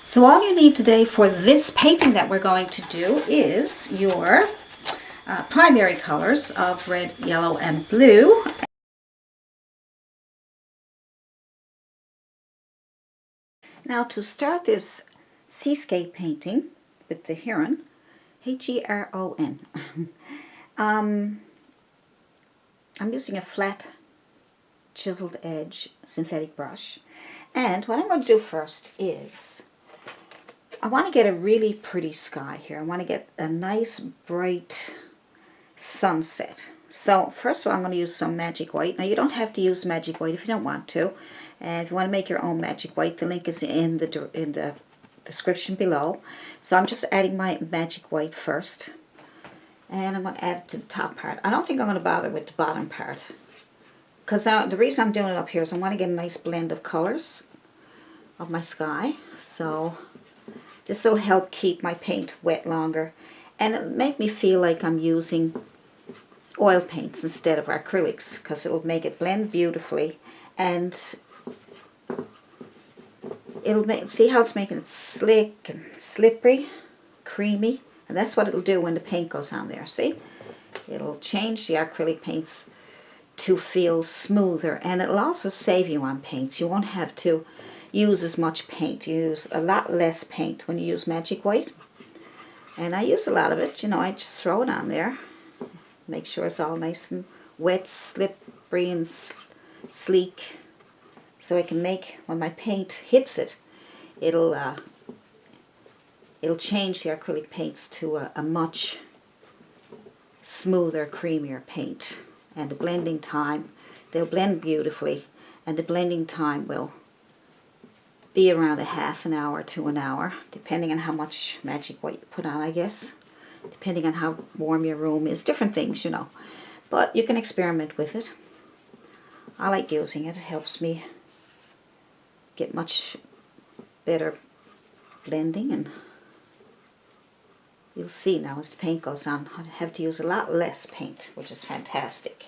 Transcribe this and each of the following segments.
So all you need today for this painting that we're going to do is your primary colors of red, yellow, and blue. Now to start this seascape painting with the Heron, H-E-R-O-N, I'm using a flat chiseled edge synthetic brush. And what I'm going to do first is I want to get a really pretty sky here. I want to get a nice bright sunset. So first of all, I'm going to use some magic white. Now you don't have to use magic white if you don't want to. And if you want to make your own magic white, the link is in the description below. So I'm just adding my magic white first. And I'm going to add it to the top part. I don't think I'm going to bother with the bottom part. Because the reason I'm doing it up here is I want to get a nice blend of colors of my sky. So this will help keep my paint wet longer. And it'll make me feel like I'm using oil paints instead of acrylics, because it'll make it blend beautifully. And it'll make, see how it's making it slick and slippery, creamy. And that's what it'll do when the paint goes on there, see? It'll change the acrylic paints to feel smoother, and it'll also save you on paints. You won't have to use as much paint. You use a lot less paint when you use magic white. And I use a lot of it, you know, I just throw it on there. Make sure it's all nice and wet, slippery and sleek. So I can make, when my paint hits it, it'll change the acrylic paints to a much smoother, creamier paint. And the blending time, they'll blend beautifully, and the blending time will be around a half an hour to an hour, depending on how much magic white you put on, I guess. Depending on how warm your room is, different things, you know. But you can experiment with it. I like using it. It helps me get much better blending, and you'll see now as the paint goes on, I have to use a lot less paint, which is fantastic.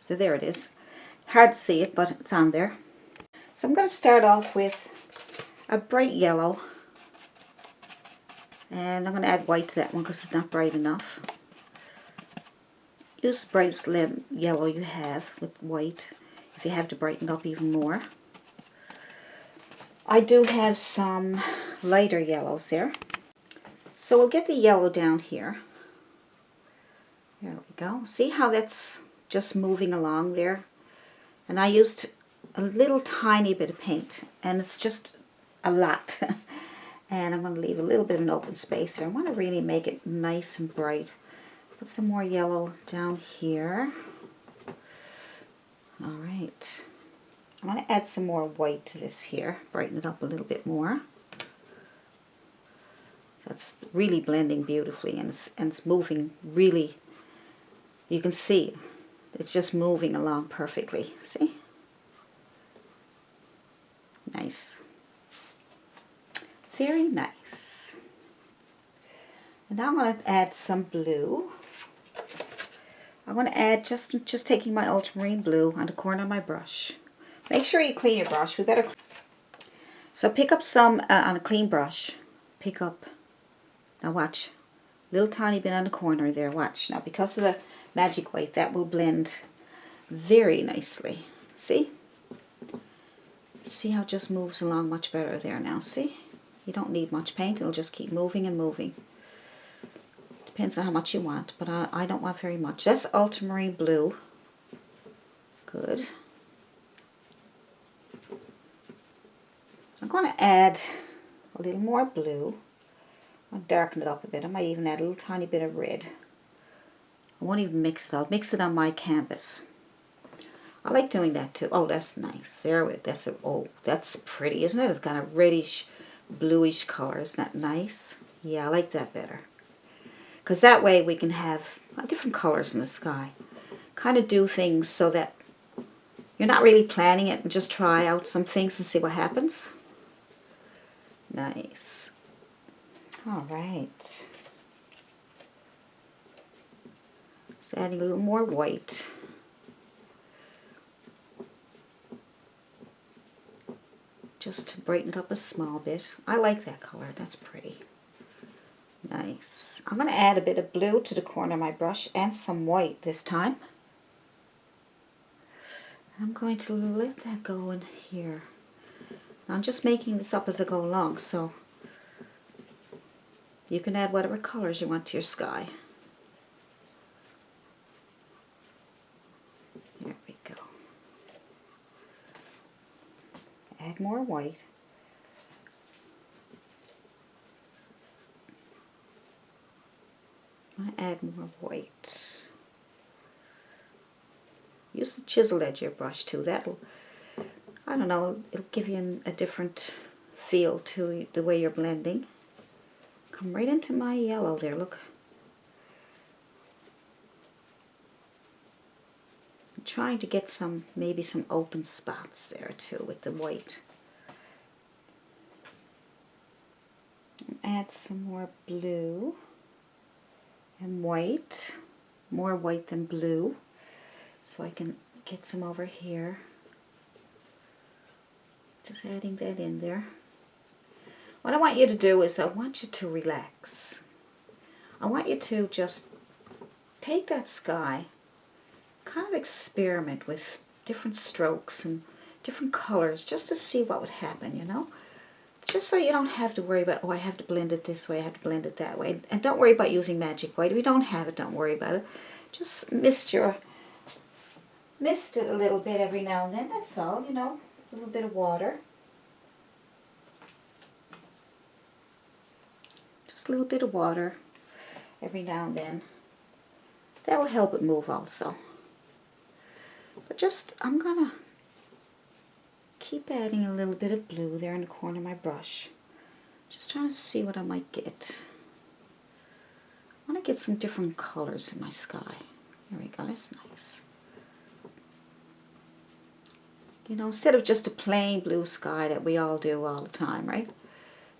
So there it is. Hard to see it, but it's on there. So I'm going to start off with a bright yellow. And I'm going to add white to that one because it's not bright enough. Use the brightest yellow you have with white if you have to brighten up even more. I do have some lighter yellows there. So we'll get the yellow down here. There we go. See how that's just moving along there? And I used a little tiny bit of paint, and it's just a lot. And I'm going to leave a little bit of an open space here. I want to really make it nice and bright. Put some more yellow down here. Alright. I'm going to add some more white to this here. Brighten it up a little bit more. That's really blending beautifully, and it's moving really, you can see it's just moving along perfectly. See? Nice. Very nice. And now I'm going to add some blue. I'm going to add just taking my ultramarine blue on the corner of my brush. Make sure you clean your brush. We better. So pick up some on a clean brush. Pick up. Now watch. Little tiny bit on the corner there. Watch. Now because of the magic white, that will blend very nicely. See? See how it just moves along much better there now. See? You don't need much paint. It'll just keep moving and moving. Depends on how much you want, but I don't want very much. That's ultramarine blue. Good. I'm going to add a little more blue. I'll darken it up a bit. I might even add a little tiny bit of red. I won't even mix it. I'll mix it on my canvas. I like doing that too. Oh, that's nice. There, that's pretty, isn't it? It's got a reddish, bluish color. Isn't that nice? Yeah, I like that better. Because that way we can have different colors in the sky. Kind of do things so that you're not really planning it, and just try out some things and see what happens. Nice. All right. Just adding a little more white. just to brighten it up a small bit. I like that color, that's pretty. Nice. I'm going to add a bit of blue to the corner of my brush and some white this time. I'm going to let that go in here. Now, I'm just making this up as I go along, so you can add whatever colors you want to your sky. There we go. Add more white. Add more white. Use the chisel edge of your brush too. That'll, I don't know, it'll give you a different feel to the way you're blending. Come right into my yellow there, look. I'm trying to get some, maybe some open spots there too with the white. And add some more blue. And white, more white than blue, so I can get some over here. Just adding that in there. What I want you to do is I want you to relax. I want you to just take that sky, kind of experiment with different strokes and different colors just to see what would happen, you know? Just so you don't have to worry about, oh, I have to blend it this way, I have to blend it that way. And don't worry about using magic white. If you don't have it, don't worry about it. Just mist it a little bit every now and then, that's all, you know. A little bit of water. Just a little bit of water every now and then. That'll help it move also. But just, I'm going to keep adding a little bit of blue there in the corner of my brush. Just trying to see what I might get. I want to get some different colors in my sky. There we go, that's nice. You know, instead of just a plain blue sky that we all do all the time, right?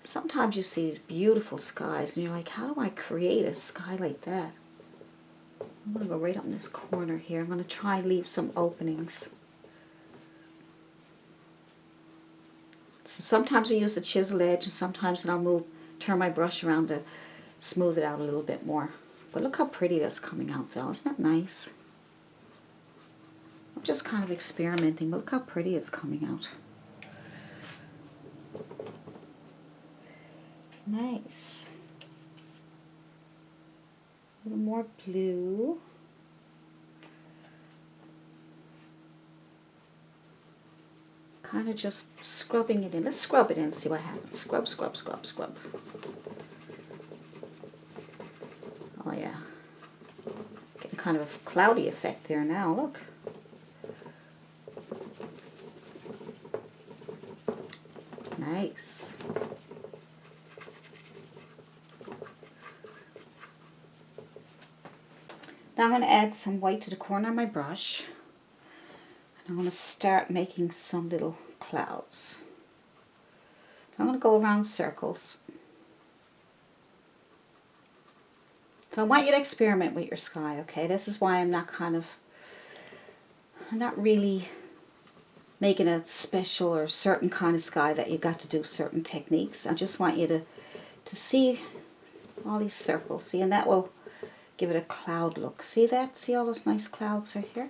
Sometimes you see these beautiful skies and you're like, how do I create a sky like that? I'm going to go right up in this corner here. I'm going to try and leave some openings. So sometimes I use the chisel edge, and sometimes I'll turn my brush around to smooth it out a little bit more. But look how pretty that's coming out though. Isn't that nice? I'm just kind of experimenting, but look how pretty it's coming out. Nice. A little more blue. Kind of just scrubbing it in. Let's scrub it in and see what happens. Scrub, scrub, scrub, scrub. Oh yeah. Getting kind of a cloudy effect there now, look. Nice. Now I'm going to add some white to the corner of my brush. I'm going to start making some little clouds. I'm going to go around circles. So I want you to experiment with your sky, okay? This is why I'm not really making a special or certain kind of sky that you got to do certain techniques. I just want you to see all these circles, see, and that will give it a cloud look. See that? See all those nice clouds right here?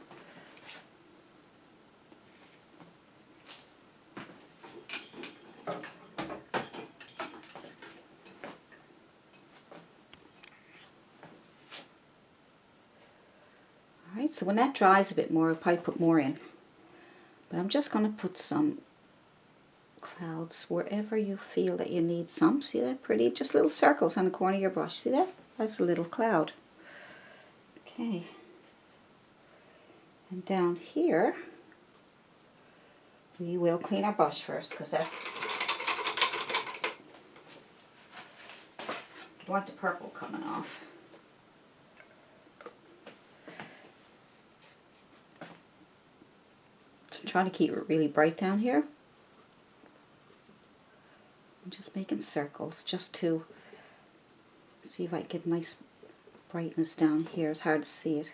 Alright, so when that dries a bit more, I'll probably put more in. But I'm just going to put some clouds wherever you feel that you need some. See that pretty? Just little circles on the corner of your brush. See that? That's a little cloud. Okay. And down here, we will clean our brush first, because that's... I want the purple coming off. I'm trying to keep it really bright down here. I'm just making circles just to see if I can get nice brightness down here. It's hard to see it.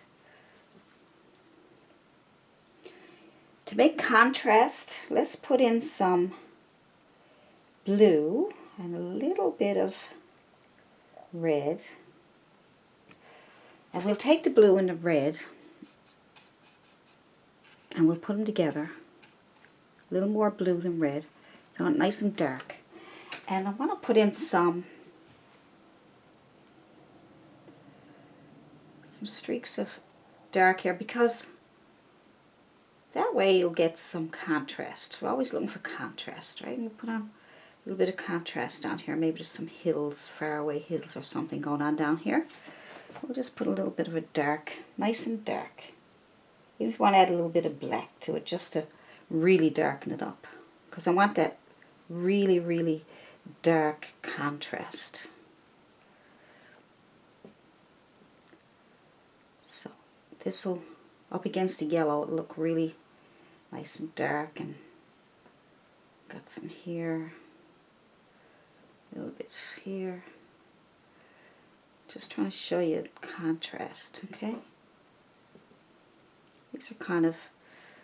To make contrast, let's put in some blue and a little bit of red. And we'll take the blue and the red and we'll put them together. A little more blue than red. So nice and dark. And I want to put in some streaks of dark here, because that way you'll get some contrast. We're always looking for contrast, right? And we'll put on a little bit of contrast down here. Maybe there's some hills, faraway hills or something going on down here. We'll just put a little bit of a dark, nice and dark. Even if you want to add a little bit of black to it, just to really darken it up. Because I want that really, really dark contrast. So this will, up against the yellow, it'll look really nice and dark. And got some here, a little bit here. Just trying to show you contrast, okay? These are kind of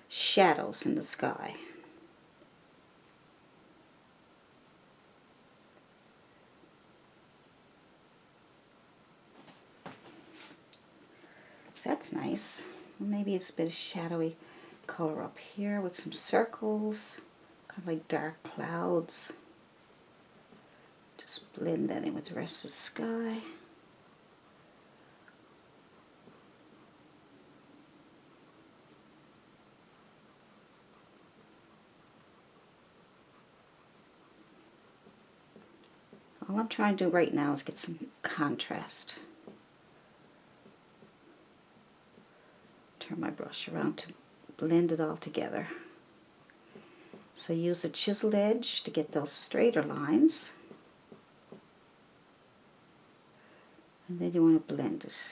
shadows in the sky. So that's nice. Maybe it's a bit of shadowy color up here with some circles, kind of like dark clouds. Just blend that in with the rest of the sky. All I'm trying to do right now is get some contrast. Turn my brush around to blend it all together. So use the chiseled edge to get those straighter lines. And then you want to blend it.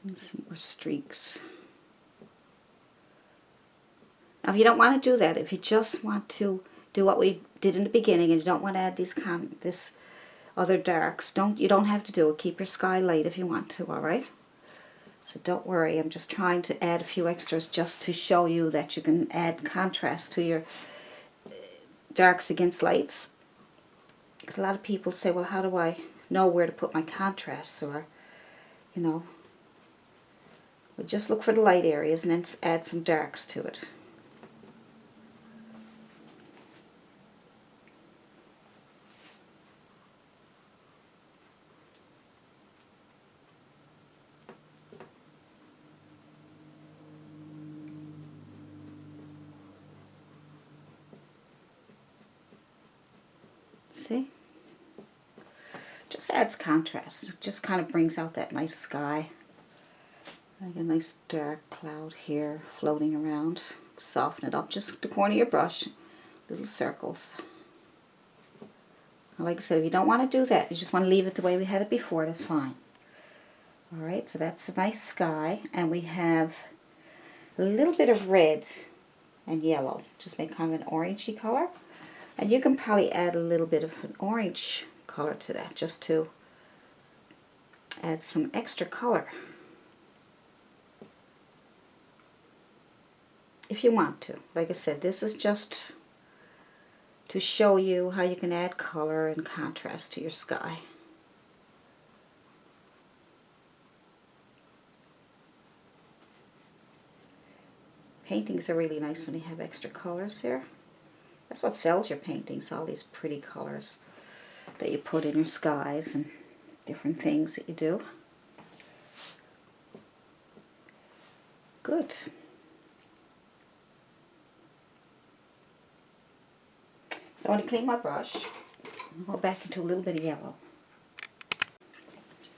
And some more streaks. Now if you don't want to do that, if you just want to do what we did in the beginning and you don't want to add this other darks, you don't have to do it. Keep your sky light if you want to, alright? So don't worry, I'm just trying to add a few extras just to show you that you can add contrast to your darks against lights. Because a lot of people say, well, how do I know where to put my contrasts? Or, you know, we just look for the light areas and then add some darks to it. See? Just adds contrast. It just kind of brings out that nice sky. Like a nice dark cloud here floating around. Soften it up. Just the corner of your brush. Little circles. Like I said, if you don't want to do that, you just want to leave it the way we had it before, that's fine. Alright, so that's a nice sky. And we have a little bit of red and yellow. Just make kind of an orangey color. And you can probably add a little bit of an orange color to that, just to add some extra color. If you want to. Like I said, this is just to show you how you can add color and contrast to your sky. Paintings are really nice when you have extra colors there. That's what sells your paintings, all these pretty colors that you put in your skies and different things that you do. Good. So I want to clean my brush and go back into a little bit of yellow.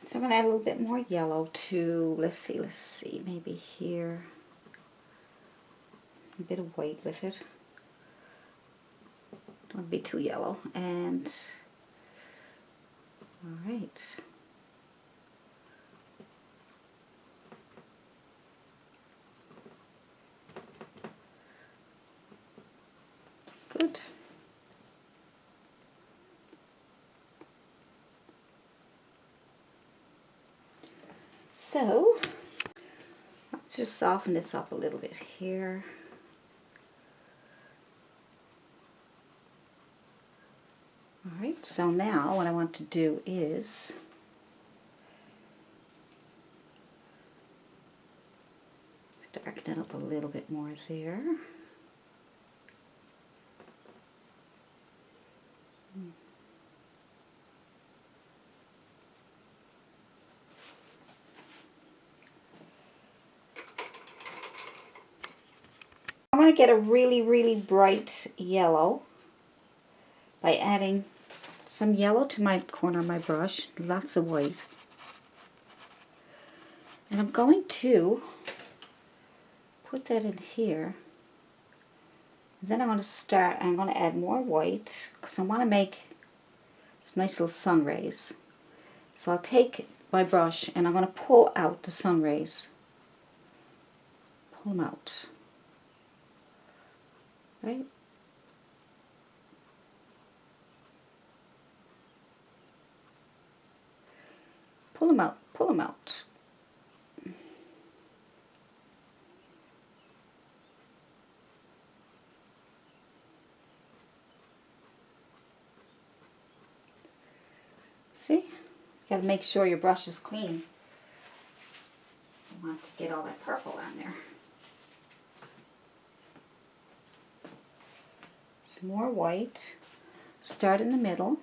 So I'm going to add a little bit more yellow to, let's see, maybe here. A bit of white with it. Don't want to be too yellow. And all right. Good. So let's just soften this up a little bit here. Alright, so now what I want to do is darken it up a little bit more there. I'm going to get a really, really bright yellow by adding some yellow to my corner of my brush, lots of white. And I'm going to put that in here. And then I'm going to add more white because I want to make some nice little sun rays. So I'll take my brush and I'm going to pull out the sun rays. Pull them out. Right? Pull them out, pull them out. See? You got to make sure your brush is clean. You want to get all that purple on there. Some more white. Start in the middle.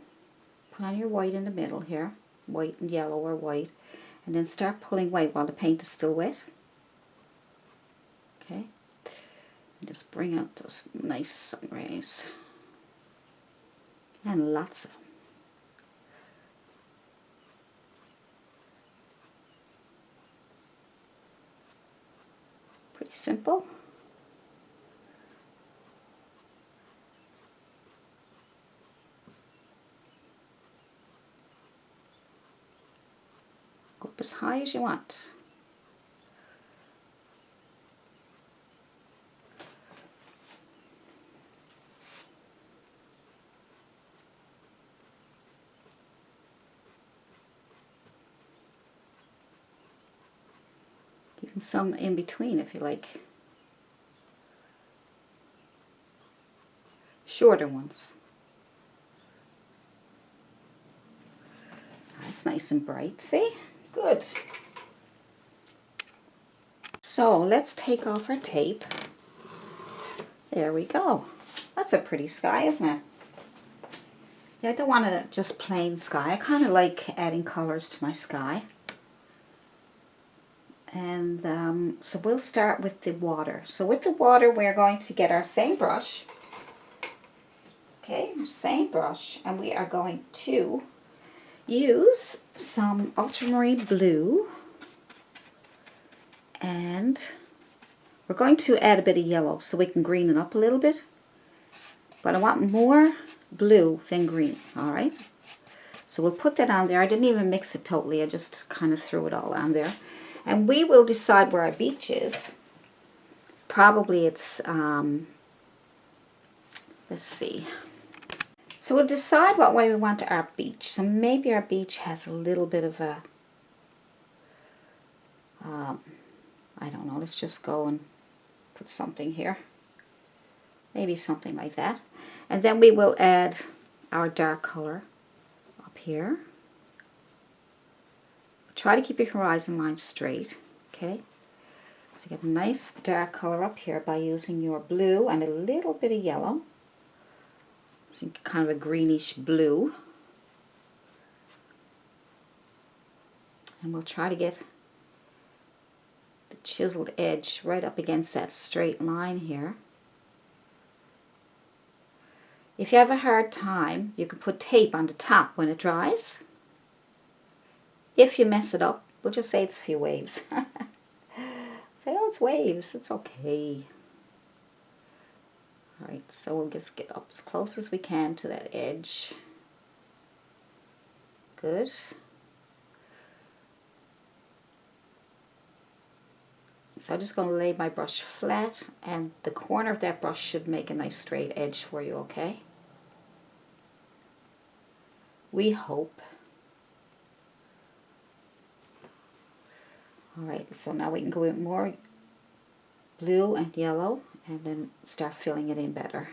Put on your white in the middle here. White and yellow or white. And then start pulling white while the paint is still wet. Okay. And just bring out those nice sun rays. And lots of them. Pretty simple. Go up as high as you want. Even some in between if you like. Shorter ones. That's nice and bright, see? Good. So let's take off our tape. There we go. That's a pretty sky, isn't it? Yeah, I don't want a just plain sky. I kind of like adding colors to my sky. And so we'll start with the water. So with the water, we're going to get our same brush. Okay, same brush. And we are going to use some ultramarine blue. And we're going to add a bit of yellow so we can green it up a little bit. But I want more blue than green, alright? So we'll put that on there. I didn't even mix it totally. I just kind of threw it all on there. And we will decide where our beach is. Probably it's, let's see. So we'll decide what way we want our beach. So maybe our beach has a little bit of a, I don't know, let's just go and put something here. Maybe something like that. And then we will add our dark color up here. Try to keep your horizon line straight, okay? So you get a nice dark color up here by using your blue and a little bit of yellow. So kind of a greenish blue. And we'll try to get the chiseled edge right up against that straight line here. If you have a hard time, you can put tape on the top when it dries. If you mess it up, we'll just say it's a few waves. Say, oh, it's waves. It's okay. Alright, so we'll just get up as close as we can to that edge. Good. So I'm just going to lay my brush flat, and the corner of that brush should make a nice straight edge for you, okay? We hope. Alright, so now we can go in more blue and yellow and then start filling it in better.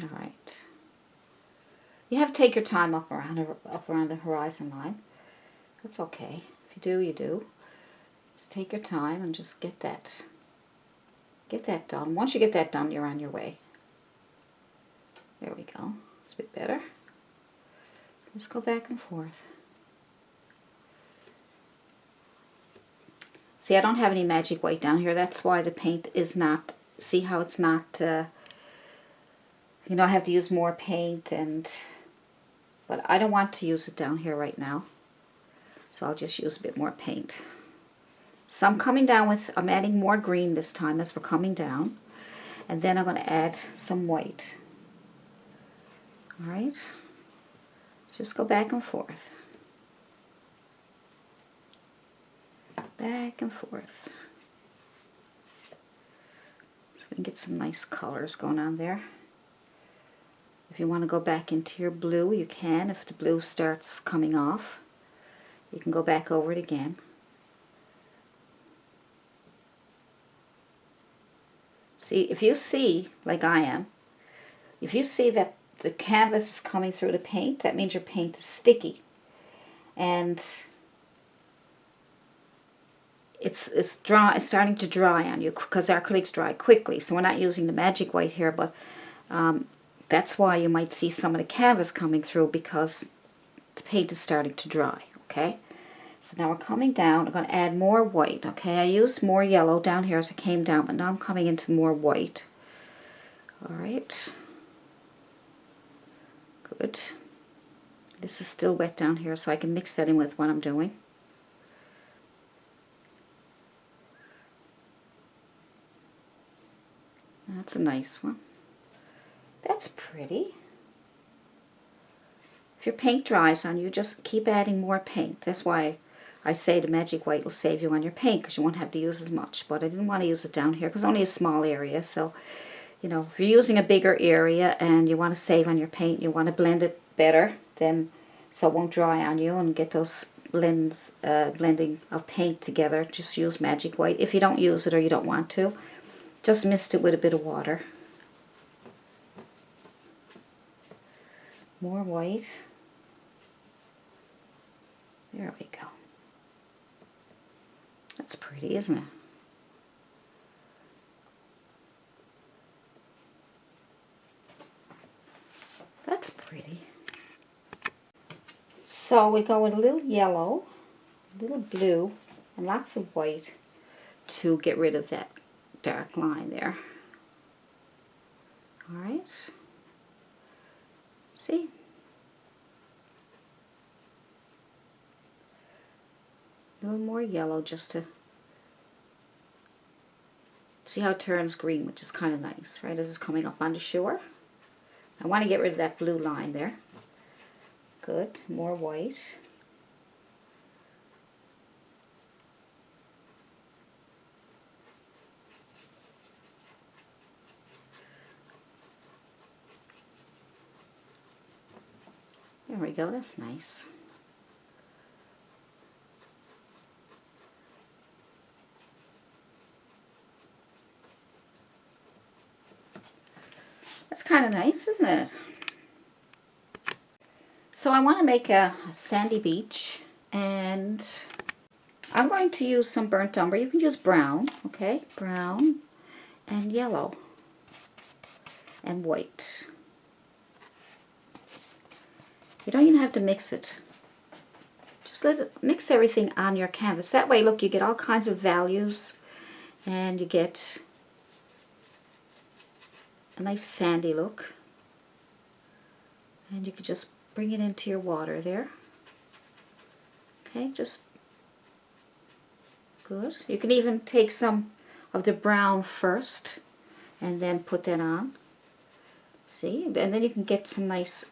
All right. You have to take your time up around the horizon line. That's okay. If you do, you do. Just take your time and just get that done. Once you get that done, you're on your way. There we go. It's a bit better. Just go back and forth. See, I don't have any magic white down here. That's why the paint is not, see how it's not, you know, I have to use more paint, but I don't want to use it down here right now. So I'll just use a bit more paint. So I'm coming down with, I'm adding more green this time as we're coming down. And then I'm going to add some white. Alright. Just go back and forth. Back and forth. So we can get some nice colors going on there. If you want to go back into your blue, you can. If the blue starts coming off, you can go back over it again. See, if you see, like I am, if you see that the canvas is coming through the paint, that means your paint is sticky. And it's starting to dry on you because acrylics dry quickly. So we're not using the magic white here, but that's why you might see some of the canvas coming through, because the paint is starting to dry, okay? So now we're coming down. I'm going to add more white, okay? I used more yellow down here as I came down, but now I'm coming into more white. All right. Good. This is still wet down here, so I can mix that in with what I'm doing. That's a nice one. That's pretty. If your paint dries on you, just keep adding more paint. That's why I say the magic white will save you on your paint, because you won't have to use as much. But I didn't want to use it down here because only a small area. So, you know, if you're using a bigger area and you want to save on your paint, you want to blend it better, then so it won't dry on you and get those blending of paint together, just use magic white. If you don't use it or you don't want to, just mist it with a bit of water. More white. There we go. That's pretty, isn't it? That's pretty. So we go with a little yellow, a little blue, and lots of white to get rid of that dark line there. All right. See? A little more yellow just to see how it turns green, which is kind of nice, right, as it's coming up on the shore. I want to get rid of that blue line there. Good. More white. There we go. That's nice. That's kind of nice, isn't it? So I want to make a sandy beach, and I'm going to use some burnt umber. You can use brown, okay? Brown and yellow and white. You don't even have to mix it. Just let it mix everything on your canvas. That way, look, you get all kinds of values, and you get a nice sandy look. And you can just bring it into your water there. Okay, just good. You can even take some of the brown first and then put that on. See? And then you can get some nice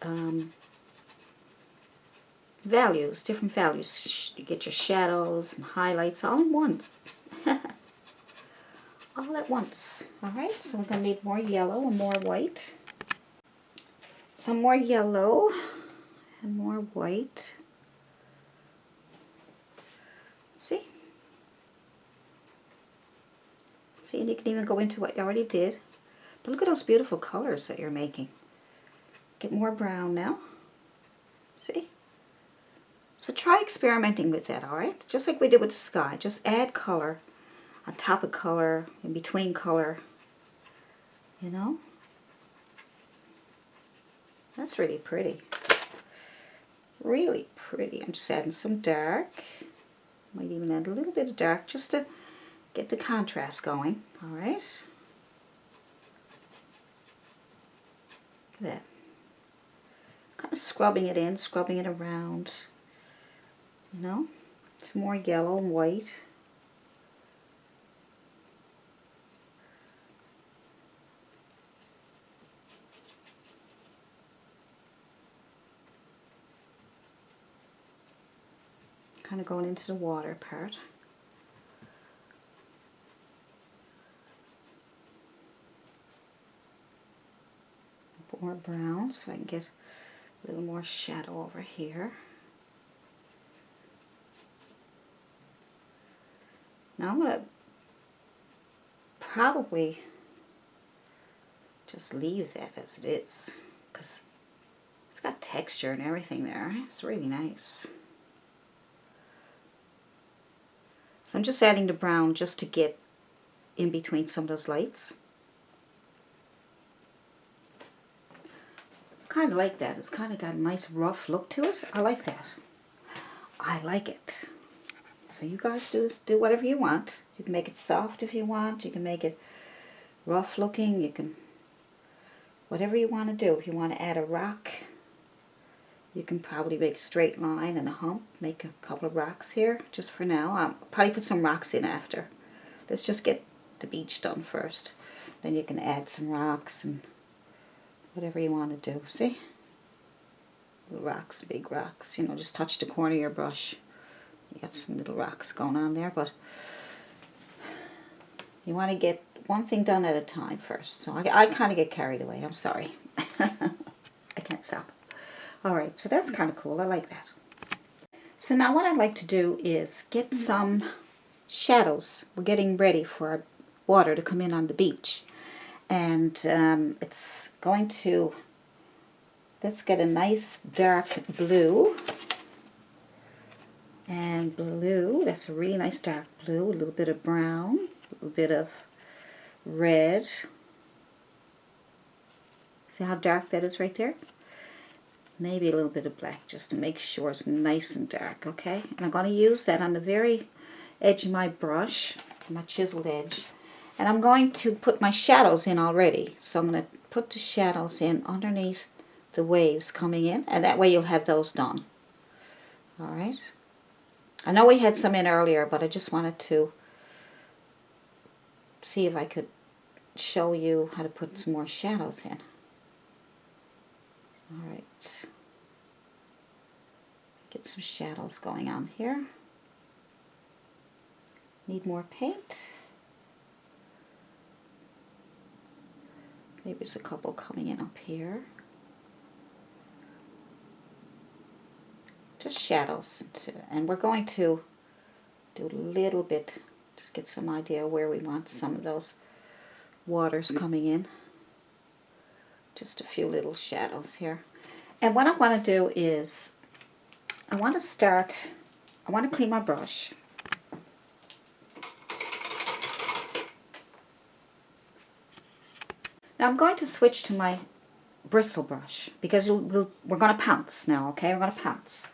values, different values. You get your shadows and highlights all in one. All at once. Alright, so we're going to need more yellow and more white. Some more yellow and more white. See? See, and you can even go into what you already did. But look at those beautiful colors that you're making. get more brown now. See? So try experimenting with that, alright? Just like we did with the sky. Just add color on top of color, in between color. You know? That's really pretty. Really pretty. I'm just adding some dark. Might even add a little bit of dark just to get the contrast going. Alright? Look at that. Kind of scrubbing it in, scrubbing it around. You know? It's more yellow and white. Kind of going into the water part. More brown so I can get a little more shadow over here. Now I'm going to probably just leave that as it is because it's got texture and everything there. It's really nice. So I'm just adding the brown just to get in between some of those lights. Kind of like that. It's kind of got a nice rough look to it. I like that. I like it. So you guys do whatever you want. You can make it soft if you want. You can make it rough looking. You can, whatever you want to do. If you want to add a rock, you can probably make a straight line and a hump. Make a couple of rocks here just for now. I'll probably put some rocks in after. Let's just get the beach done first. Then you can add some rocks and whatever you want to do. See? Little rocks, big rocks. You know, just touch the corner of your brush. You got some little rocks going on there, but you want to get one thing done at a time first. So I kind of get carried away. I'm sorry. I can't stop. Alright, so that's kind of cool. I like that. So now what I'd like to do is get some shadows. We're getting ready for our water to come in on the beach. And it's going to, let's get a nice dark blue. And blue, that's a really nice dark blue. A little bit of brown, a little bit of red. See how dark that is right there? Maybe a little bit of black just to make sure it's nice and dark, okay? And I'm going to use that on the very edge of my brush, my chiseled edge. And I'm going to put my shadows in already. So I'm going to put the shadows in underneath the waves coming in. And that way you'll have those done. Alright. I know we had some in earlier, but I just wanted to see if I could show you how to put some more shadows in. Alright. Get some shadows going on here. Need more paint. Maybe there's a couple coming in up here. Just shadows. And we're going to do a little bit, just get some idea where we want some of those waters coming in. Just a few little shadows here. And what I want to do is, I want to clean my brush. Now I'm going to switch to my bristle brush because we're going to pounce now, okay? We're going to pounce.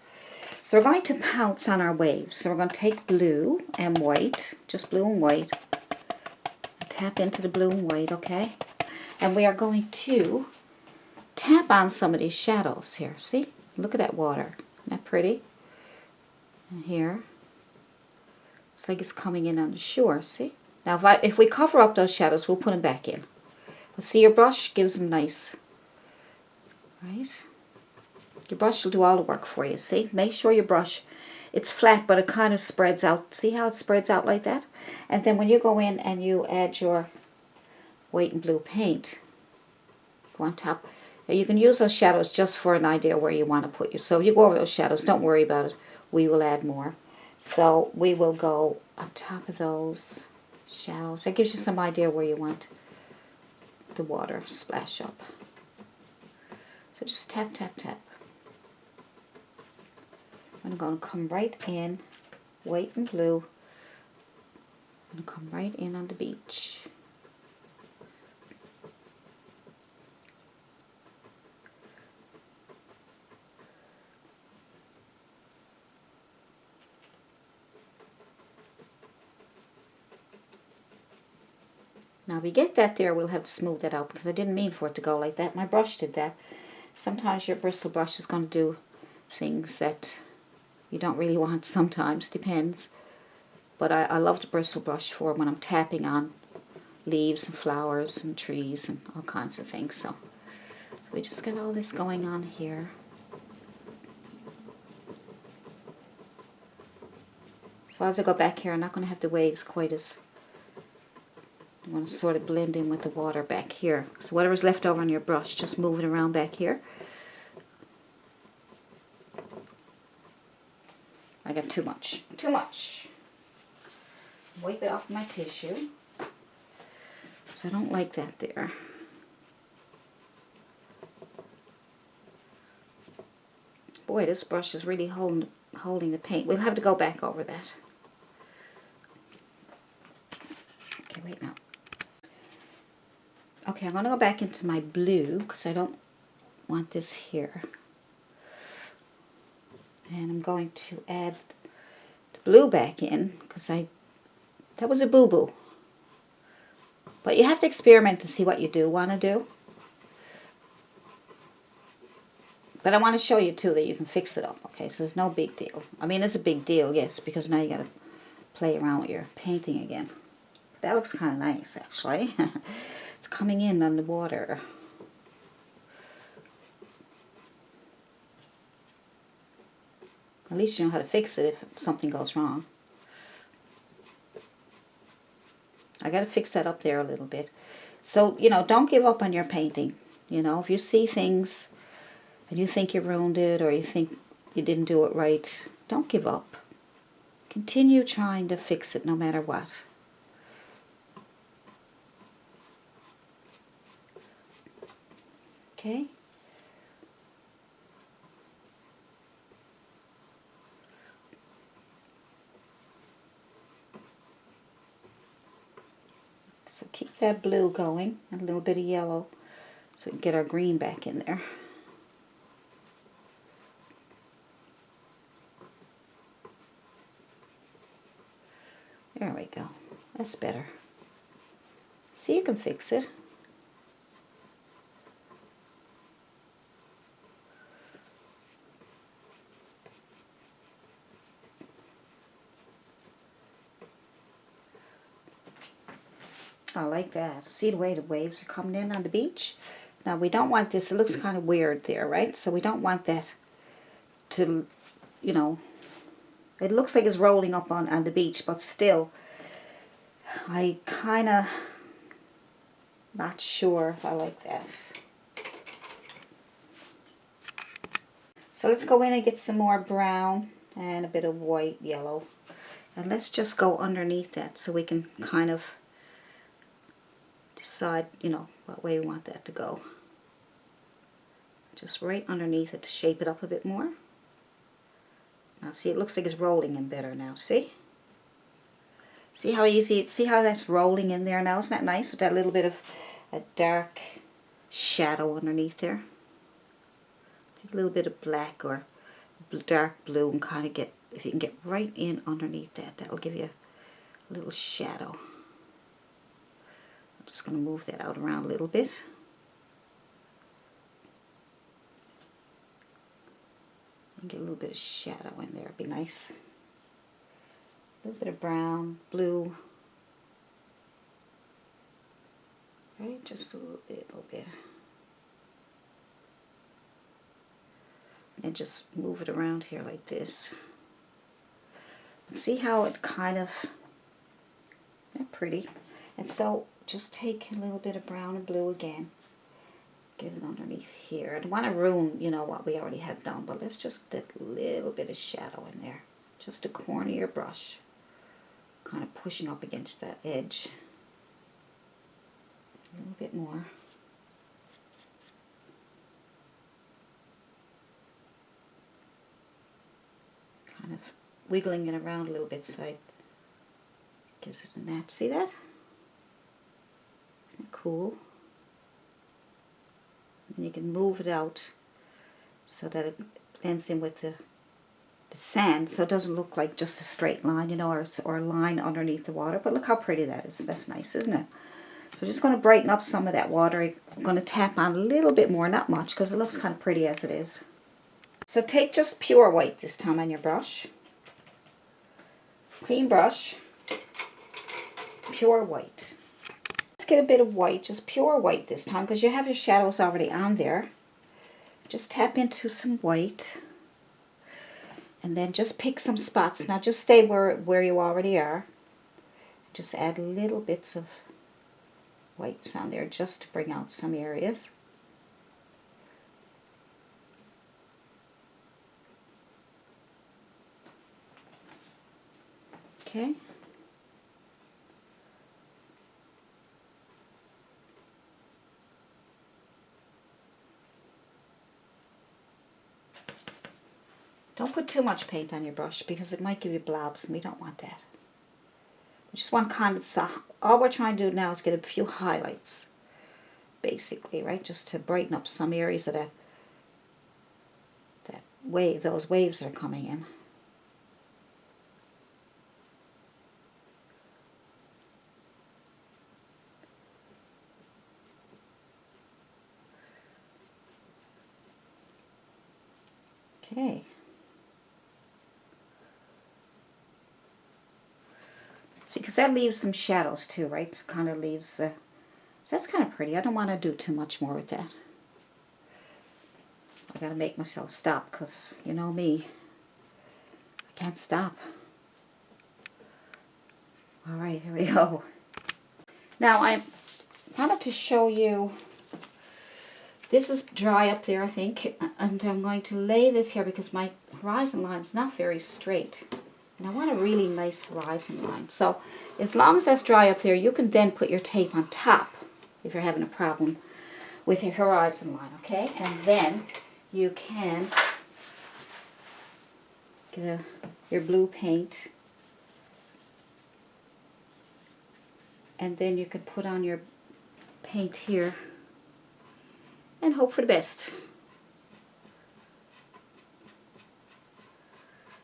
So we're going to pounce on our waves. So we're going to take blue and white, just blue and white. Tap into the blue and white, okay? And we are going to tap on some of these shadows here. See? Look at that water. Isn't that pretty? And here. Looks like it's coming in on the shore, see? Now if we cover up those shadows, we'll put them back in. But see, your brush gives them nice. Right? Your brush will do all the work for you, see? Make sure your brush, it's flat, but it kind of spreads out. See how it spreads out like that? And then when you go in and you add your white and blue paint, go on top. You can use those shadows just for an idea where you want to put you. So if you go over those shadows, don't worry about it. We will add more. So we will go on top of those shadows. That gives you some idea where you want the water splash up. So just tap, tap, tap. I'm going to come right in, white and blue. I'm going to come right in on the beach. Now we get that there, we'll have to smooth that out because I didn't mean for it to go like that. My brush did that. Sometimes your bristle brush is going to do things that you don't really want sometimes, depends. But I love the bristle brush for when I'm tapping on leaves and flowers and trees and all kinds of things. So we just got all this going on here. So as I go back here, I'm not going to have the waves quite as... I'm going to sort of blend in with the water back here. So whatever's left over on your brush, just move it around back here. I got too much. Too much. Wipe it off my tissue. So I don't like that there. Boy, this brush is really holding the paint. We'll have to go back over that. Okay, wait now. Okay, I'm going to go back into my blue because I don't want this here. And I'm going to add the blue back in because that was a boo-boo. But you have to experiment to see what you do want to do. But I want to show you too that you can fix it up, okay? So there's no big deal. I mean, it's a big deal, yes, because now you got to play around with your painting again. That looks kind of nice, actually. It's coming in on the water. At least you know how to fix it if something goes wrong. I got to fix that up there a little bit. So, you know, don't give up on your painting. You know, if you see things and you think you ruined it or you think you didn't do it right, don't give up. Continue trying to fix it no matter what. Okay? So keep that blue going and a little bit of yellow so we can get our green back in there. There we go. That's better. See, you can fix it. I like that. See the way the waves are coming in on the beach? Now we don't want this, it looks kind of weird there, right? So we don't want that to, you know, it looks like it's rolling up on the beach, but still, I kind of not sure if I like that. So let's go in and get some more brown and a bit of white, yellow. And let's just go underneath that so we can kind of decide, you know, what way we want that to go. Just right underneath it to shape it up a bit more. Now see, it looks like it's rolling in better now, see? See how easy, see how that's rolling in there now? Isn't that nice with that little bit of a dark shadow underneath there? Take a little bit of black or dark blue and kind of get, if you can get right in underneath that, that'll give you a little shadow. I'm just going to move that out around a little bit. And get a little bit of shadow in there, it'd be nice. A little bit of brown, blue. Right, just a little bit. And just move it around here like this. See how it kind of, that's pretty. And so just take a little bit of brown and blue again. Get it underneath here. I don't want to ruin, you know, what we already had done, but let's just get a little bit of shadow in there. Just the corner of your brush. Kind of pushing up against that edge. A little bit more. kind of wiggling it around a little bit so it gives it a nat. See that? Isn't that cool? And you can move it out so that it blends in with the sand, so it doesn't look like just a straight line, you know, or a line underneath the water. But look how pretty that is. That's nice, isn't it? So I'm just going to brighten up some of that water. I'm going to tap on a little bit more, not much, because it looks kind of pretty as it is. So take just pure white this time on your brush. Clean brush. Pure white. Let's get a bit of white, just pure white this time, because you have your shadows already on there. Just tap into some white. And then just pick some spots. Now just stay where you already are. Just add little bits of whites on there just to bring out some areas. Okay. Don't put too much paint on your brush because it might give you blobs and we don't want that. We just want kind of soft. All we're trying to do now is get a few highlights, basically, right? Just to brighten up some areas of that wave, those waves that are coming in. Okay. See, because that leaves some shadows too, right? It kind of leaves the... So that's kind of pretty. I don't want to do too much more with that. I got to make myself stop because, you know me, I can't stop. All right, here we go. Now, I wanted to show you... This is dry up there, I think, and I'm going to lay this here because my horizon line is not very straight. And I want a really nice horizon line. So as long as that's dry up there, you can then put your tape on top if you're having a problem with your horizon line, okay? And then you can get your blue paint. And then you can put on your paint here and hope for the best.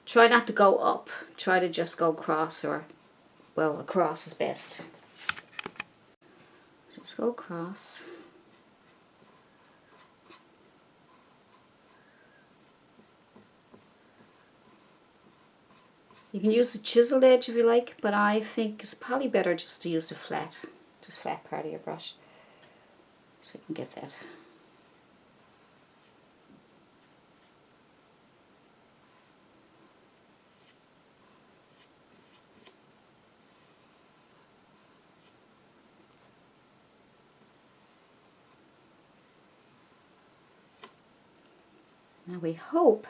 Try not to go up. Try to just go across, or, well, across is best. Just go across. You can use the chiseled edge if you like, but I think it's probably better just to use the flat part of your brush. So you can get that. Now we hope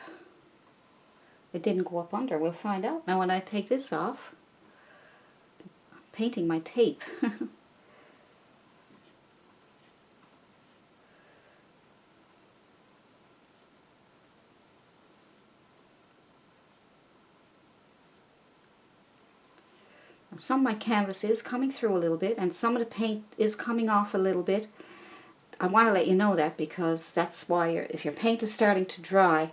it didn't go up under. We'll find out. Now when I take this off, I'm painting my tape. Some of my canvas is coming through a little bit, and some of the paint is coming off a little bit. I want to let you know that because that's why if your paint is starting to dry,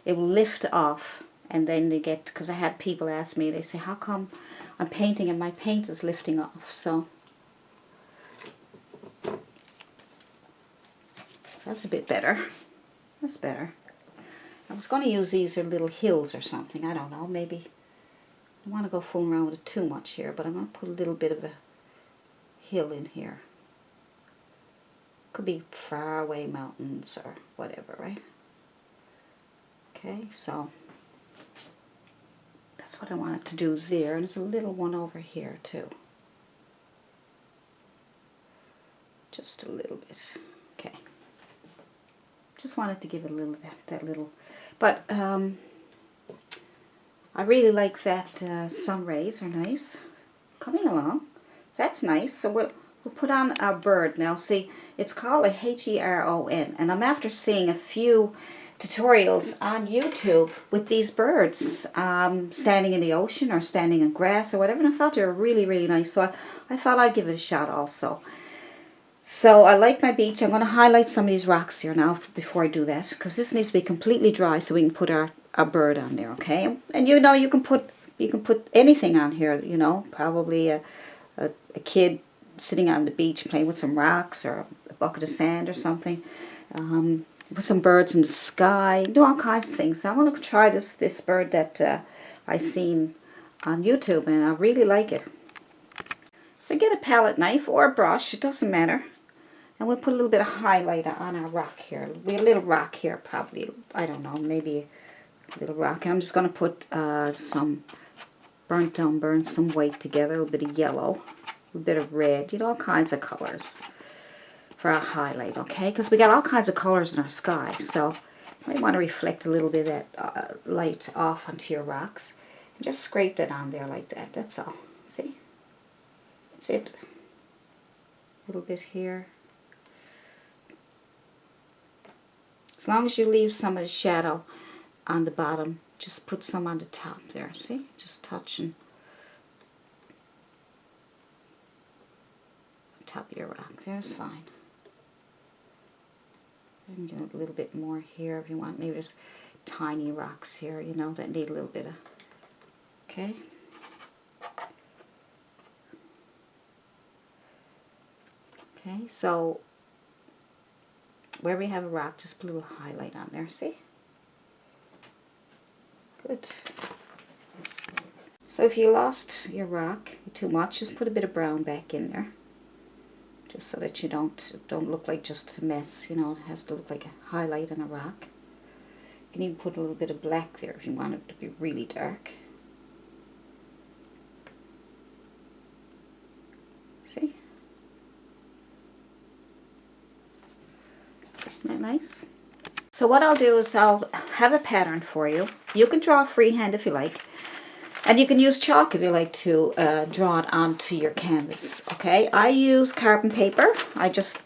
it will lift off, and then you get, because I had people ask me, they say, how come I'm painting and my paint is lifting off? So that's a bit better. That's better. I was going to use these as little hills or something. I don't know, maybe. I don't want to go fooling around with it too much here, but I'm going to put a little bit of a hill in here. Could be far away mountains or whatever, right? Okay, so that's what I wanted to do there. And there's a little one over here too. Just a little bit. Okay. Just wanted to give it a little, that little. But I really like that sun rays are nice. Coming along. That's nice. So we'll put on our bird now. See, it's called a Heron, and I'm after seeing a few tutorials on YouTube with these birds standing in the ocean or standing in grass or whatever, and I thought they were really, really nice, so I thought I'd give it a shot also. So I like my beach. I'm going to highlight some of these rocks here now before I do that, because this needs to be completely dry so we can put our bird on there, okay? And you know, you can put anything on here, you know, probably a kid sitting on the beach playing with some rocks or a bucket of sand or something. Put some birds in the sky, do all kinds of things. So I want to try this bird that I seen on YouTube, and I really like it. So get a palette knife or a brush, it doesn't matter. And we'll put a little bit of highlighter on our rock here. We have a little rock here, probably, I don't know, maybe a little rock. I'm just going to put some burnt umber and some white together, a little bit of yellow, a little bit of red, you know, all kinds of colors for our highlight, okay? Because we got all kinds of colors in our sky, so you might want to reflect a little bit of that light off onto your rocks. And just scrape that on there like that, that's all. See? That's it. A little bit here. As long as you leave some of the shadow on the bottom, just put some on the top there, see? Just touching on top of your rock. There's fine. And do a little bit more here if you want. Maybe there's tiny rocks here, you know, that need a little bit of, okay? Okay, so wherever you have a rock, just put a little highlight on there, see? Good. So if you lost your rock too much, just put a bit of brown back in there. Just so that you don't look like just a mess, you know, it has to look like a highlight on a rock. You can even put a little bit of black there if you want it to be really dark. See? Isn't that nice? So what I'll do is I'll have a pattern for you. You can draw freehand if you like. And you can use chalk if you like to draw it onto your canvas, okay? I use carbon paper. I just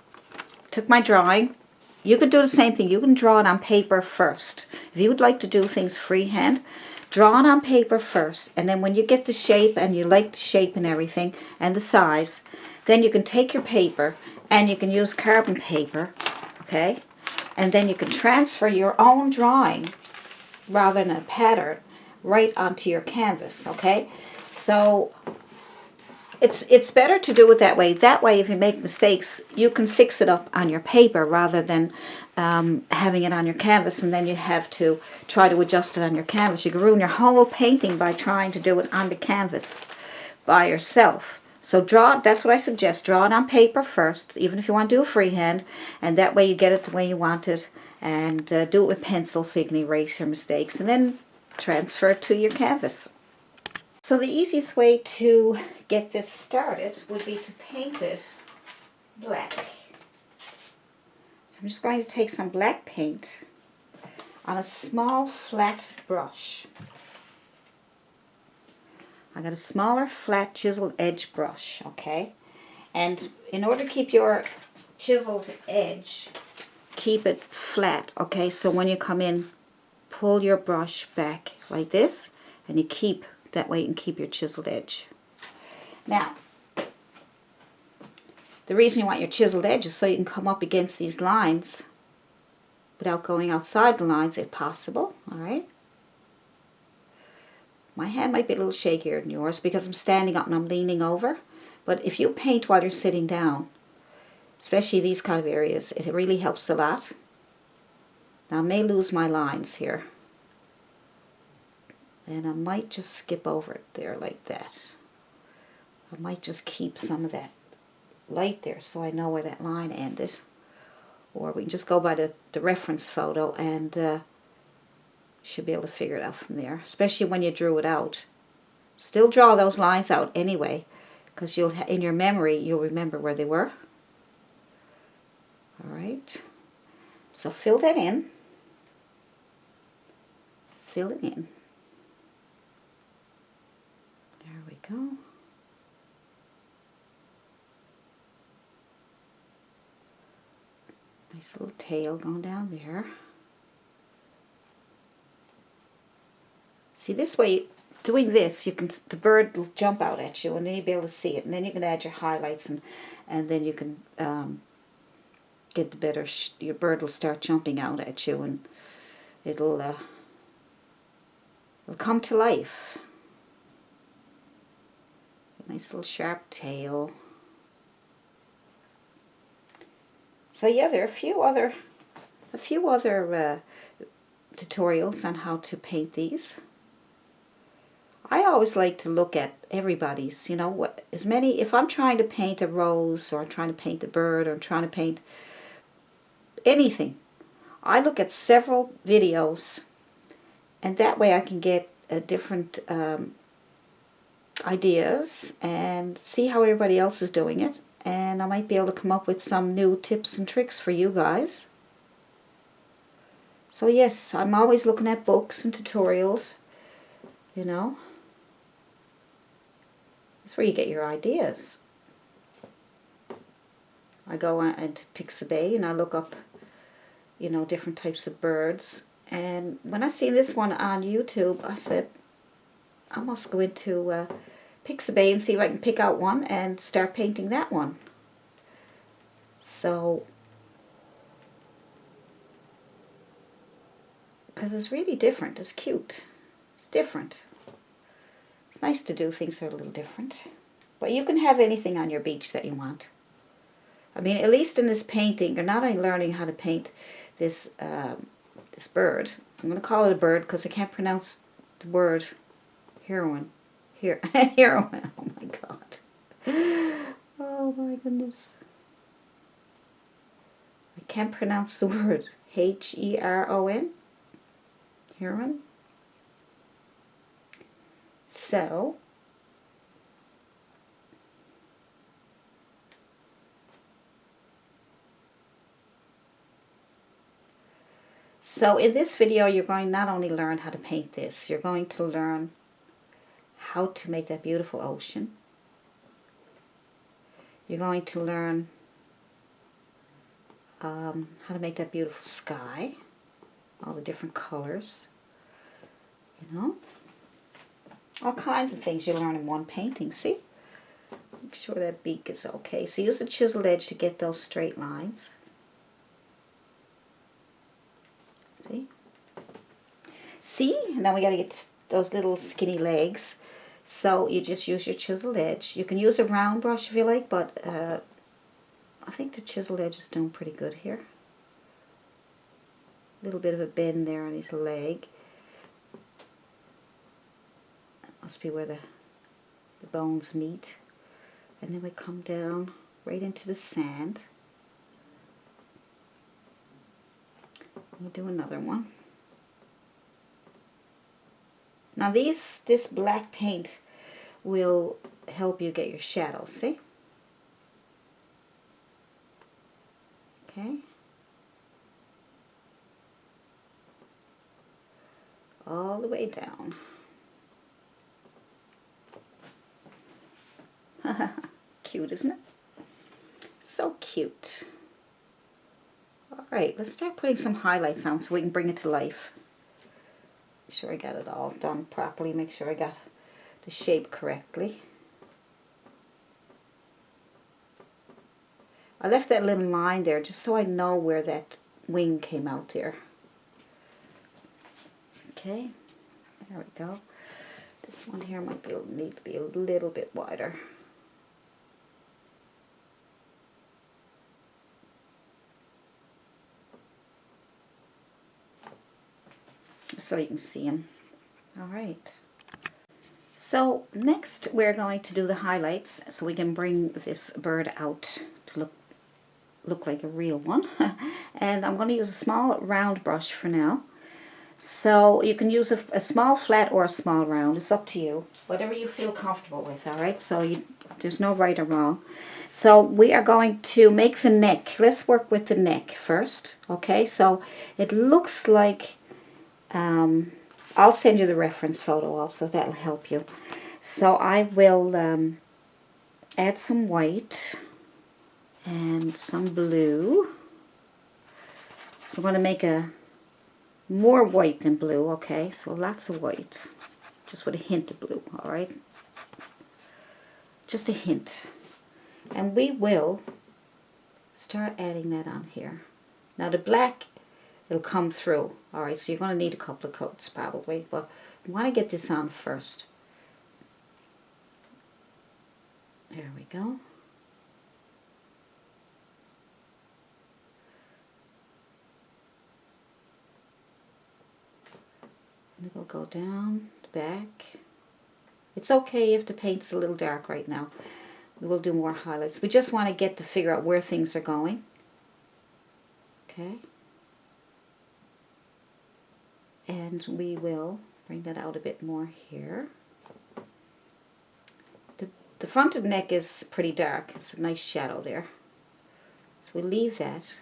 took my drawing. You could do the same thing. You can draw it on paper first. If you would like to do things freehand, draw it on paper first. And then when you get the shape and you like the shape and everything and the size, then you can take your paper and you can use carbon paper, okay? And then you can transfer your own drawing rather than a pattern right onto your canvas, okay? So it's better to do it that way. That way, if you make mistakes, you can fix it up on your paper rather than having it on your canvas and then you have to try to adjust it on your canvas. You can ruin your whole painting by trying to do it on the canvas by yourself. So draw, that's what I suggest, draw it on paper first, even if you want to do it freehand, and that way you get it the way you want it, and do it with pencil so you can erase your mistakes, and then transfer it to your canvas. So the easiest way to get this started would be to paint it black. So I'm just going to take some black paint on a small flat brush. I got a smaller flat chiseled edge brush, okay? And in order to keep your chiseled edge, keep it flat, okay? So when you come in, pull your brush back like this, and you keep, that way you can keep your chiseled edge. Now, the reason you want your chiseled edge is so you can come up against these lines without going outside the lines if possible, alright? My hand might be a little shakier than yours because I'm standing up and I'm leaning over, but if you paint while you're sitting down, especially these kind of areas, it really helps a lot. Now I may lose my lines here, and I might just skip over it there like that. I might just keep some of that light there so I know where that line ended, or we can just go by the reference photo and should be able to figure it out from there, especially when you drew it out. Still draw those lines out anyway, because you'll in your memory you'll remember where they were. Alright, so fill that in. Fill it in. There we go. Nice little tail going down there. See, this way, doing this, you can, the bird will jump out at you, and then you'll be able to see it, and then you can add your highlights, and then you can get the better, your bird will start jumping out at you, and it'll come to life. Nice little sharp tail. So yeah, there are a few other tutorials on how to paint these. I always like to look at everybody's, you know, what as many, if I'm trying to paint a rose, or I'm trying to paint a bird, or I'm trying to paint anything, I look at several videos, and that way I can get a different ideas and see how everybody else is doing it, and I might be able to come up with some new tips and tricks for you guys. So yes, I'm always looking at books and tutorials, you know. That's where you get your ideas. I go into Pixabay and I look up, you know, different types of birds, and when I see this one on YouTube, I said, I must go into Pixabay and see if I can pick out one and start painting that one. So, because it's really different, it's cute, it's different. It's nice to do things that are a little different. But you can have anything on your beach that you want. I mean, at least in this painting, you're not only learning how to paint this, this bird. I'm going to call it a bird because I can't pronounce the word Heron. Heron. Oh my god. Oh my goodness. I can't pronounce the word. Heron. Heron. So in this video, you're going to not only learn how to paint this, you're going to learn how to make that beautiful ocean. You're going to learn how to make that beautiful sky, all the different colors, you know. All kinds of things you learn in one painting, see? Make sure that beak is okay. So use the chiseled edge to get those straight lines. See? See? And now we got to get those little skinny legs. So you just use your chiseled edge. You can use a round brush if you like, but I think the chiseled edge is doing pretty good here. A little bit of a bend there on his leg. That must be where the bones meet. And then we come down right into the sand. We'll do another one. Now this black paint will help you get your shadows, see? Okay. All the way down. Cute, isn't it? So cute. Alright, let's start putting some highlights on so we can bring it to life. Make sure I got it all done properly. Make sure I got the shape correctly. I left that little line there just so I know where that wing came out there. Okay, there we go. This one here might need to be a little bit wider. So you can see him. Alright. So next we're going to do the highlights so we can bring this bird out to look like a real one. And I'm going to use a small round brush for now. So you can use a small flat or a small round. It's up to you. Whatever you feel comfortable with, alright? So there's no right or wrong. So we are going to make the neck. Let's work with the neck first. Okay, so it looks like... I'll send you the reference photo also, that'll help you. So I will add some white and some blue. So I'm going to make more white than blue, okay? So lots of white. just with a hint of blue, all right? Just a hint. And we will start adding that on here. Now the black, it'll come through, all right? So you're going to need a couple of coats probably, but you want to get this on first. There we go. And it will go down the back. It's okay if the paint's a little dark right now. We will do more highlights. We just want to get to figure out where things are going. Okay. And we will bring that out a bit more here. The front of the neck is pretty dark. It's a nice shadow there. So we leave that.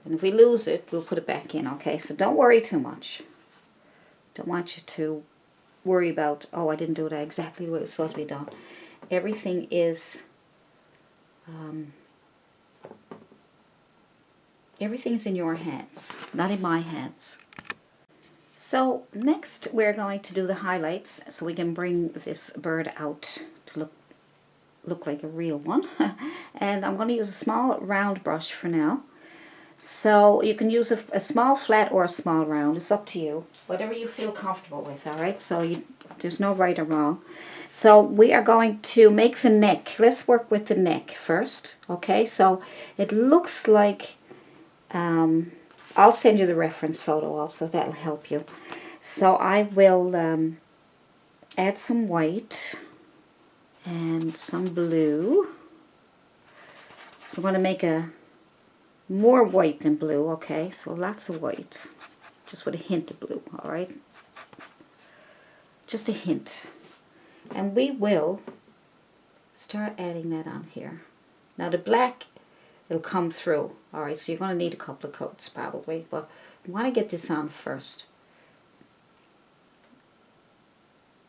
And if we lose it, we'll put it back in, okay? So don't worry too much. Don't want you to worry about, oh, I didn't do it exactly the way it was supposed to be done. Everything is, everything's in your hands, not in my hands. So next we're going to do the highlights so we can bring this bird out to look like a real one. And I'm going to use a small round brush for now. So you can use a small flat or a small round. It's up to you. Whatever you feel comfortable with, all right? So there's no right or wrong. So we are going to make the neck. Let's work with the neck first, okay? So it looks like, I'll send you the reference photo also. That'll help you. So I will add some white and some blue. So I'm going to make more white than blue, okay? So lots of white, just with a hint of blue, all right? Just a hint. And we will start adding that on here. Now the black, it'll come through, all right? So you're going to need a couple of coats probably, but you want to get this on first.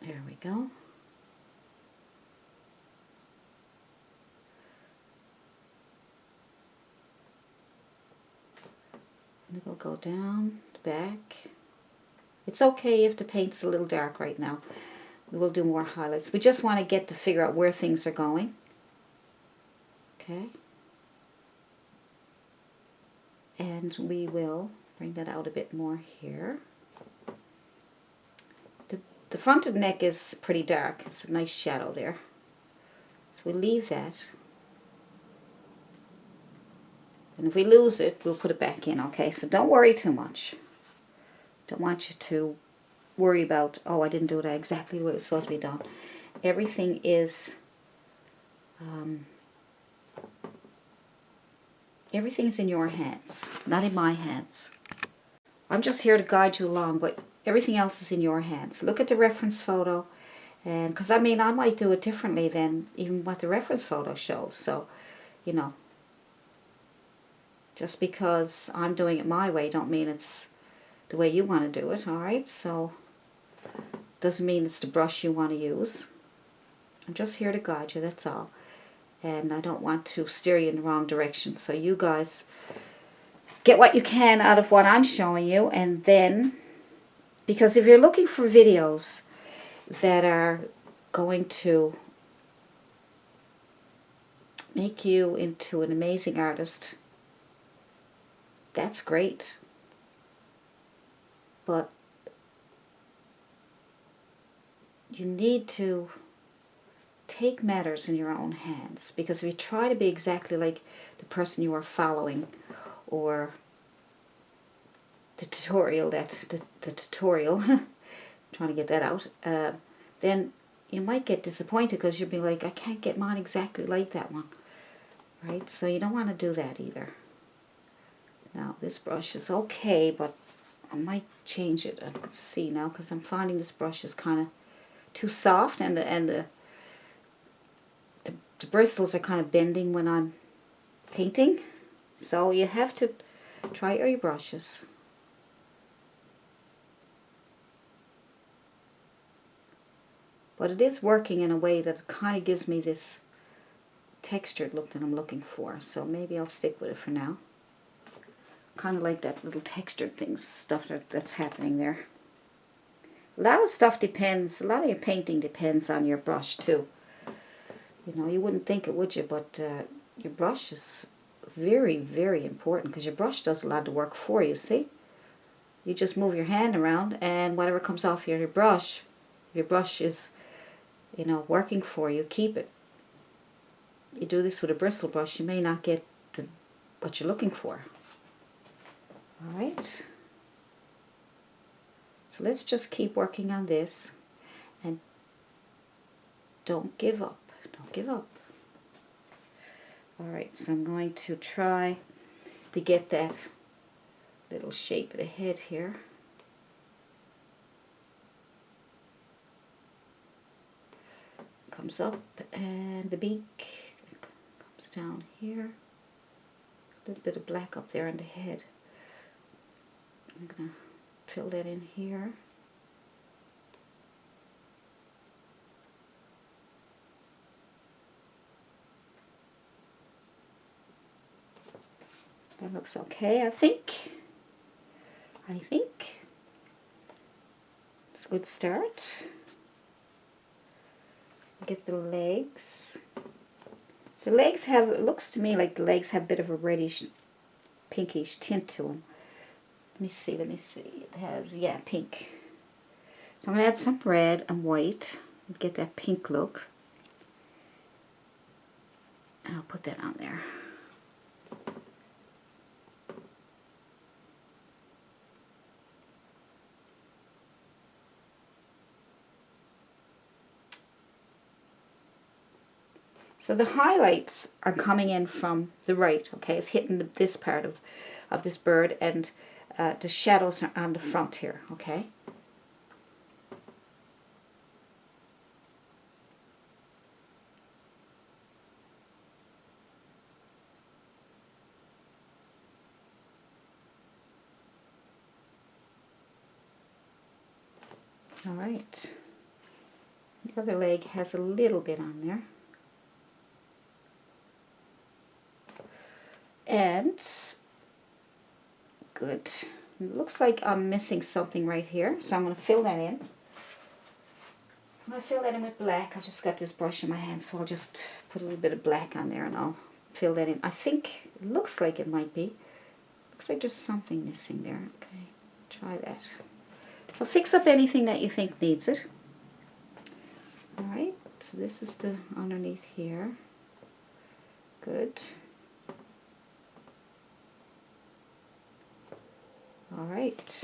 There we go. And it will go down the back. It's okay if the paint's a little dark right now. We will do more highlights. We just want to get to figure out where things are going. Okay. And we will bring that out a bit more here. The front of the neck is pretty dark. It's a nice shadow there. So we leave that. And if we lose it, we'll put it back in, okay? So don't worry too much. Don't want you to worry about, oh, I didn't do it exactly the way it was supposed to be done. Everything is, everything's in your hands, not in my hands. I'm just here to guide you along, but everything else is in your hands. Look at the reference photo, and because I mean, I might do it differently than even what the reference photo shows. So, you know, just because I'm doing it my way don't mean it's the way you want to do it, all right? So, doesn't mean it's the brush you want to use. I'm just here to guide you, that's all. And I don't want to steer you in the wrong direction. So you guys get what you can out of what I'm showing you, and then, because if you're looking for videos that are going to make you into an amazing artist, that's great. But you need to take matters in your own hands, because if you try to be exactly like the person you are following, or the tutorial, the tutorial, trying to get that out, then you might get disappointed because you'll be like, I can't get mine exactly like that one, right? So you don't want to do that either. Now this brush is okay, but I might change it. Let's see now, because I'm finding this brush is kind of too soft, and the bristles are kind of bending when I'm painting. So you have to try your brushes. But it is working in a way that kind of gives me this textured look that I'm looking for. So maybe I'll stick with it for now. Kind of like that little textured things, stuff that's happening there. A lot of stuff depends, a lot of your painting depends on your brush too. You know, you wouldn't think it, would you? But your brush is very, very important because your brush does a lot of the work for you, see? You just move your hand around and whatever comes off your brush is, you know, working for you. Keep it. You do this with a bristle brush, you may not get what you're looking for. Alright. So let's just keep working on this and don't give up. Don't give up. Alright, so I'm going to try to get that little shape of the head here. Comes up and the beak comes down here. A little bit of black up there on the head. I'm going to fill that in here. That looks okay, I think. It's a good start. Get the legs. The legs have, it looks to me like the legs have a bit of a reddish, pinkish tint to them. Let me see. It has, yeah, pink. So I'm going to add some red and white and get that pink look. And I'll put that on there. So the highlights are coming in from the right, okay? It's hitting this part of this bird, and the shadows are on the front here, okay? All right. The other leg has a little bit on there. And good. It looks like I'm missing something right here, so I'm going to fill that in. I'm going to fill that in with black. I just got this brush in my hand, so I'll just put a little bit of black on there and I'll fill that in. I think it looks like it might be. Looks like there's something missing there. Okay, try that. So fix up anything that you think needs it. Alright, so this is the underneath here. Good. Alright.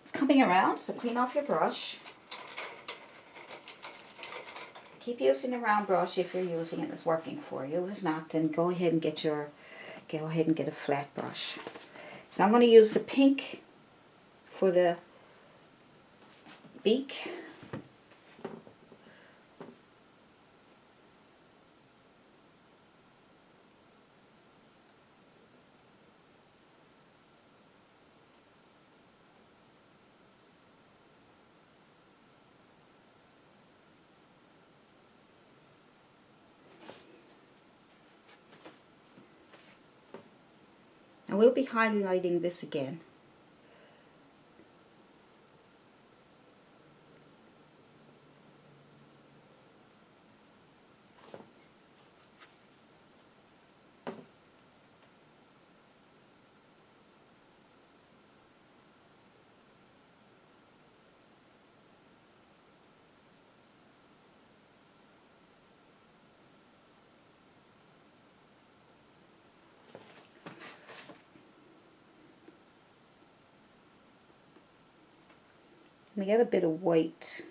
It's coming around, so clean off your brush. Keep using the round brush if you're using it and it's working for you. If it's not, then go ahead and get a flat brush. So I'm going to use the pink for the beak. And we'll be highlighting this again. We got a bit of white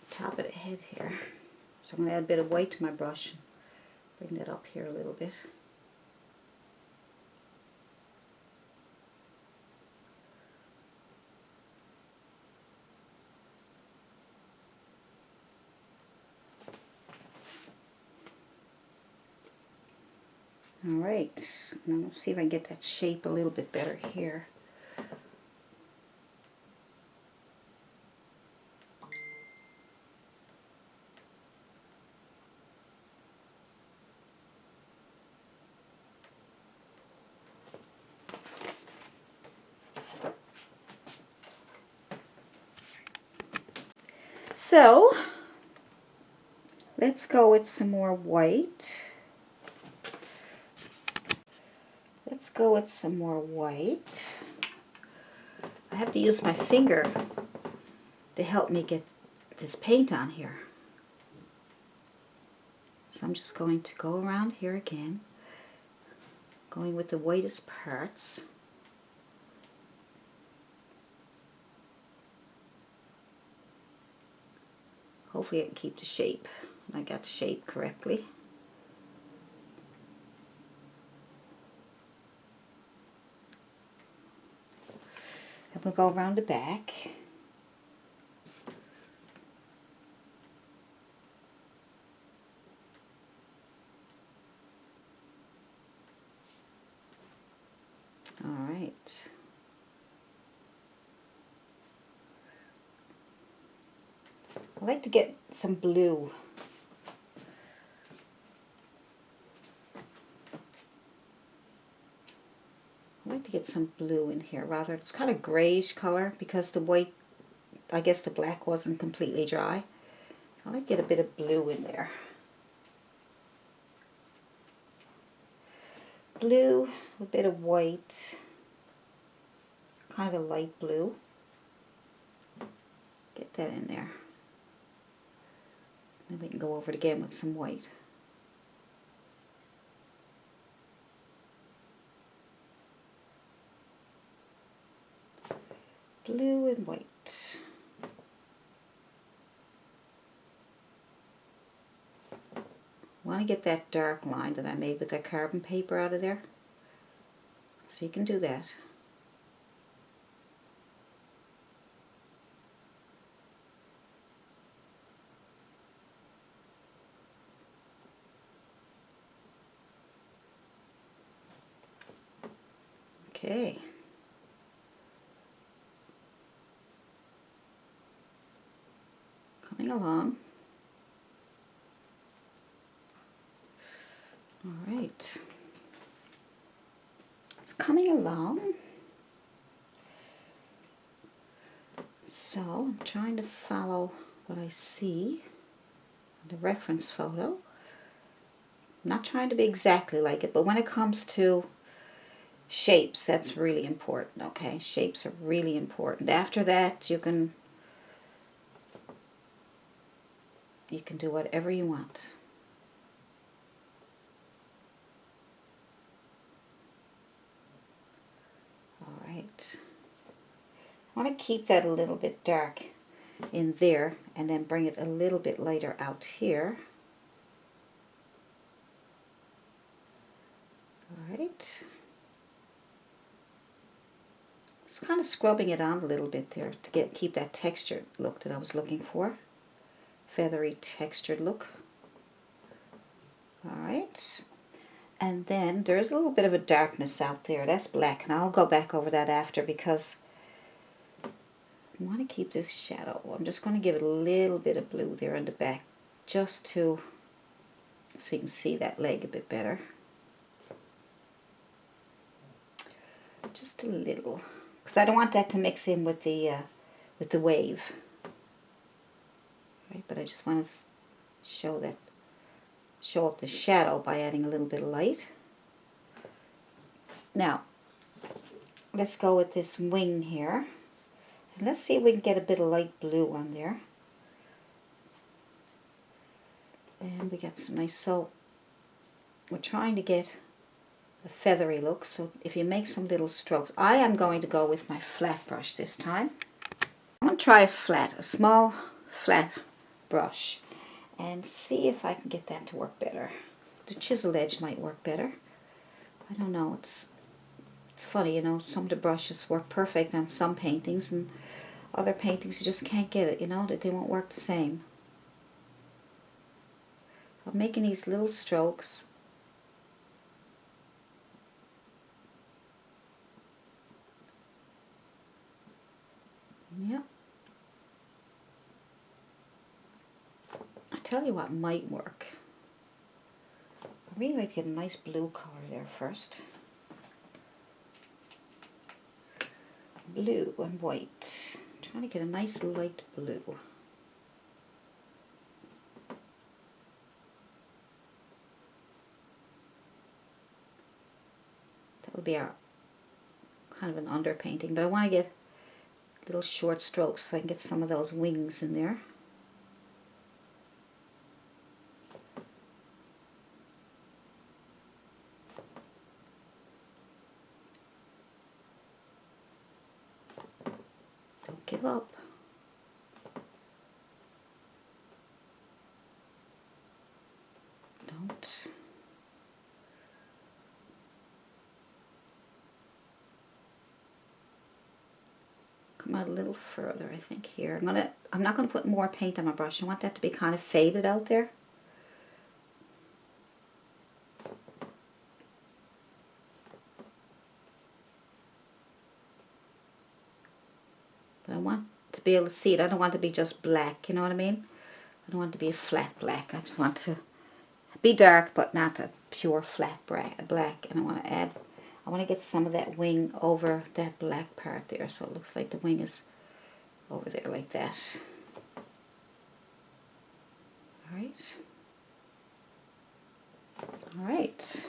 top of the head here. So I'm going to add a bit of white to my brush. Bring that up here a little bit. Alright, now let's see if I can get that shape a little bit better here. So let's go with some more white. Let's go with some more white. I have to use my finger to help me get this paint on here. So I'm just going to go around here again, going with the whitest parts. Hopefully I can keep the shape. I got the shape correctly. And we'll go around the back. All right. I like to get some blue. I like to get some blue in here rather. It's kind of grayish color because the white, I guess the black wasn't completely dry. I like to get a bit of blue in there. Blue, a bit of white, kind of a light blue. Get that in there. Then we can go over it again with some white. Blue and white. I want to get that dark line that I made with that carbon paper out of there. So you can do that. Okay. Coming along. All right. It's coming along. So I'm trying to follow what I see in the reference photo. I'm not trying to be exactly like it, but when it comes to shapes, that's really important, okay? Shapes are really important. After that, you can do whatever you want. All right. I want to keep that a little bit dark in there and then bring it a little bit lighter out here. All right. Just kind of scrubbing it on a little bit there to keep that textured look that I was looking for. Feathery textured look. All right. And then there's a little bit of a darkness out there. That's black, and I'll go back over that after because I want to keep this shadow. I'm just going to give it a little bit of blue there in the back just so you can see that leg a bit better. Just a little, because I don't want that to mix in with the wave. Right, but I just want to show up the shadow by adding a little bit of light. Now, let's go with this wing here. And let's see if we can get a bit of light blue on there. And we got some nice, so we're trying to get a feathery look. So if you make some little strokes, I am going to go with my flat brush this time. I'm going to try a small flat brush and see if I can get that to work better. The chiseled edge might work better. I don't know, it's funny, you know, some of the brushes work perfect on some paintings and other paintings you just can't get it, you know, that they won't work the same. I'm making these little strokes. Yep. I tell you what might work. I really like to get a nice blue color there first. Blue and white. I'm trying to get a nice light blue. will be our kind of an underpainting, but I want to get little short strokes so I can get some of those wings in there. Don't give up. Don't. Come out a little further, I think, here. I'm not gonna put more paint on my brush. I want that to be kind of faded out there. But I want to be able to see it. I don't want it to be just black, you know what I mean? I don't want it to be a flat black. I just want to be dark, but not a pure flat black. And I want to get some of that wing over that black part there, so it looks like the wing is over there like that. Alright. Alright.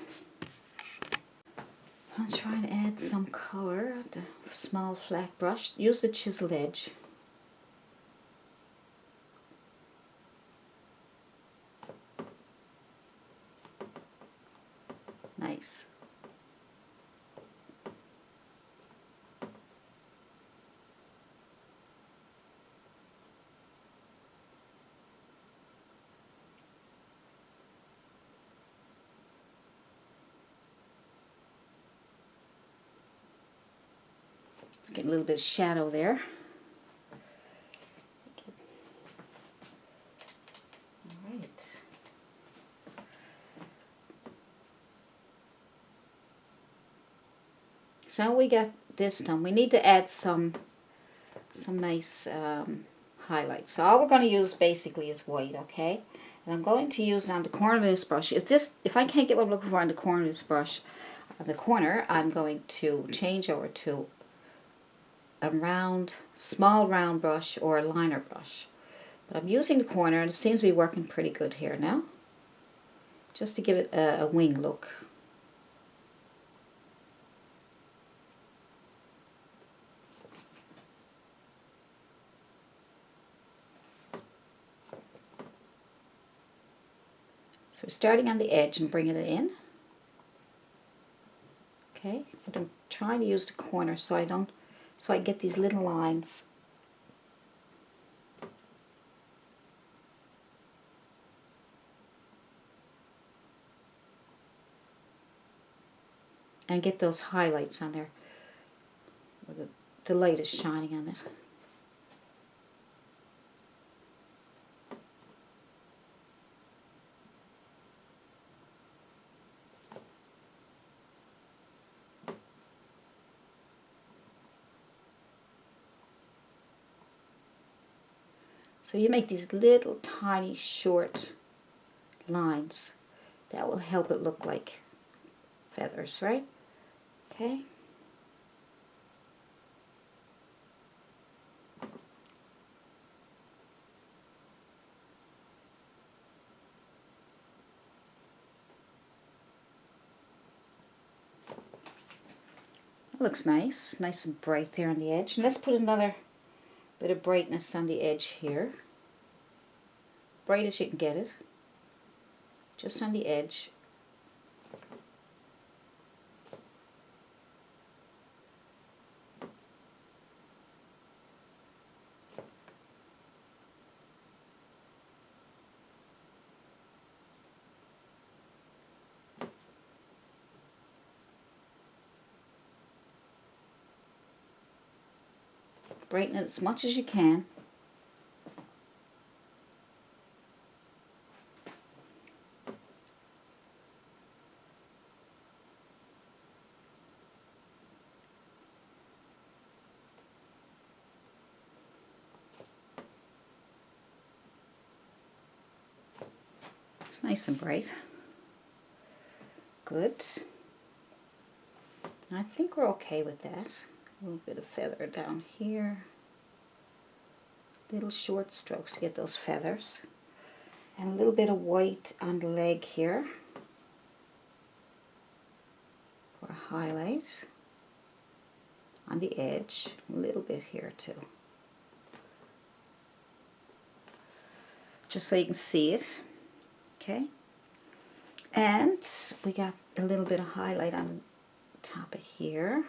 I'll try and add some color with the small flat brush. Use the chiseled edge. Nice. Let's get a little bit of shadow there. Alright. So we got this done. We need to add some nice highlights. So all we're going to use basically is white, okay? And I'm going to use it on the corner of this brush. If I can't get what I'm looking for on the corner of this brush, on the corner, I'm going to change over to a small round brush or a liner brush. But I'm using the corner, and it seems to be working pretty good here now. Just to give it a wing look. So we're starting on the edge and bringing it in. Okay, but I'm trying to use the corner so I get these little lines. And get those highlights on there where the light is shining on it. So you make these little tiny short lines that will help it look like feathers, right? Okay. That looks nice and bright there on the edge. And let's put another bit of brightness on the edge here. Bright as you can get it. Just on the edge. Brighten it as much as you can. It's nice and bright. Good. I think we're okay with that. A little bit of feather down here. Little short strokes to get those feathers. And a little bit of white on the leg here. for a highlight on the edge, a little bit here too. Just so you can see it, okay? And we got a little bit of highlight on the top of here.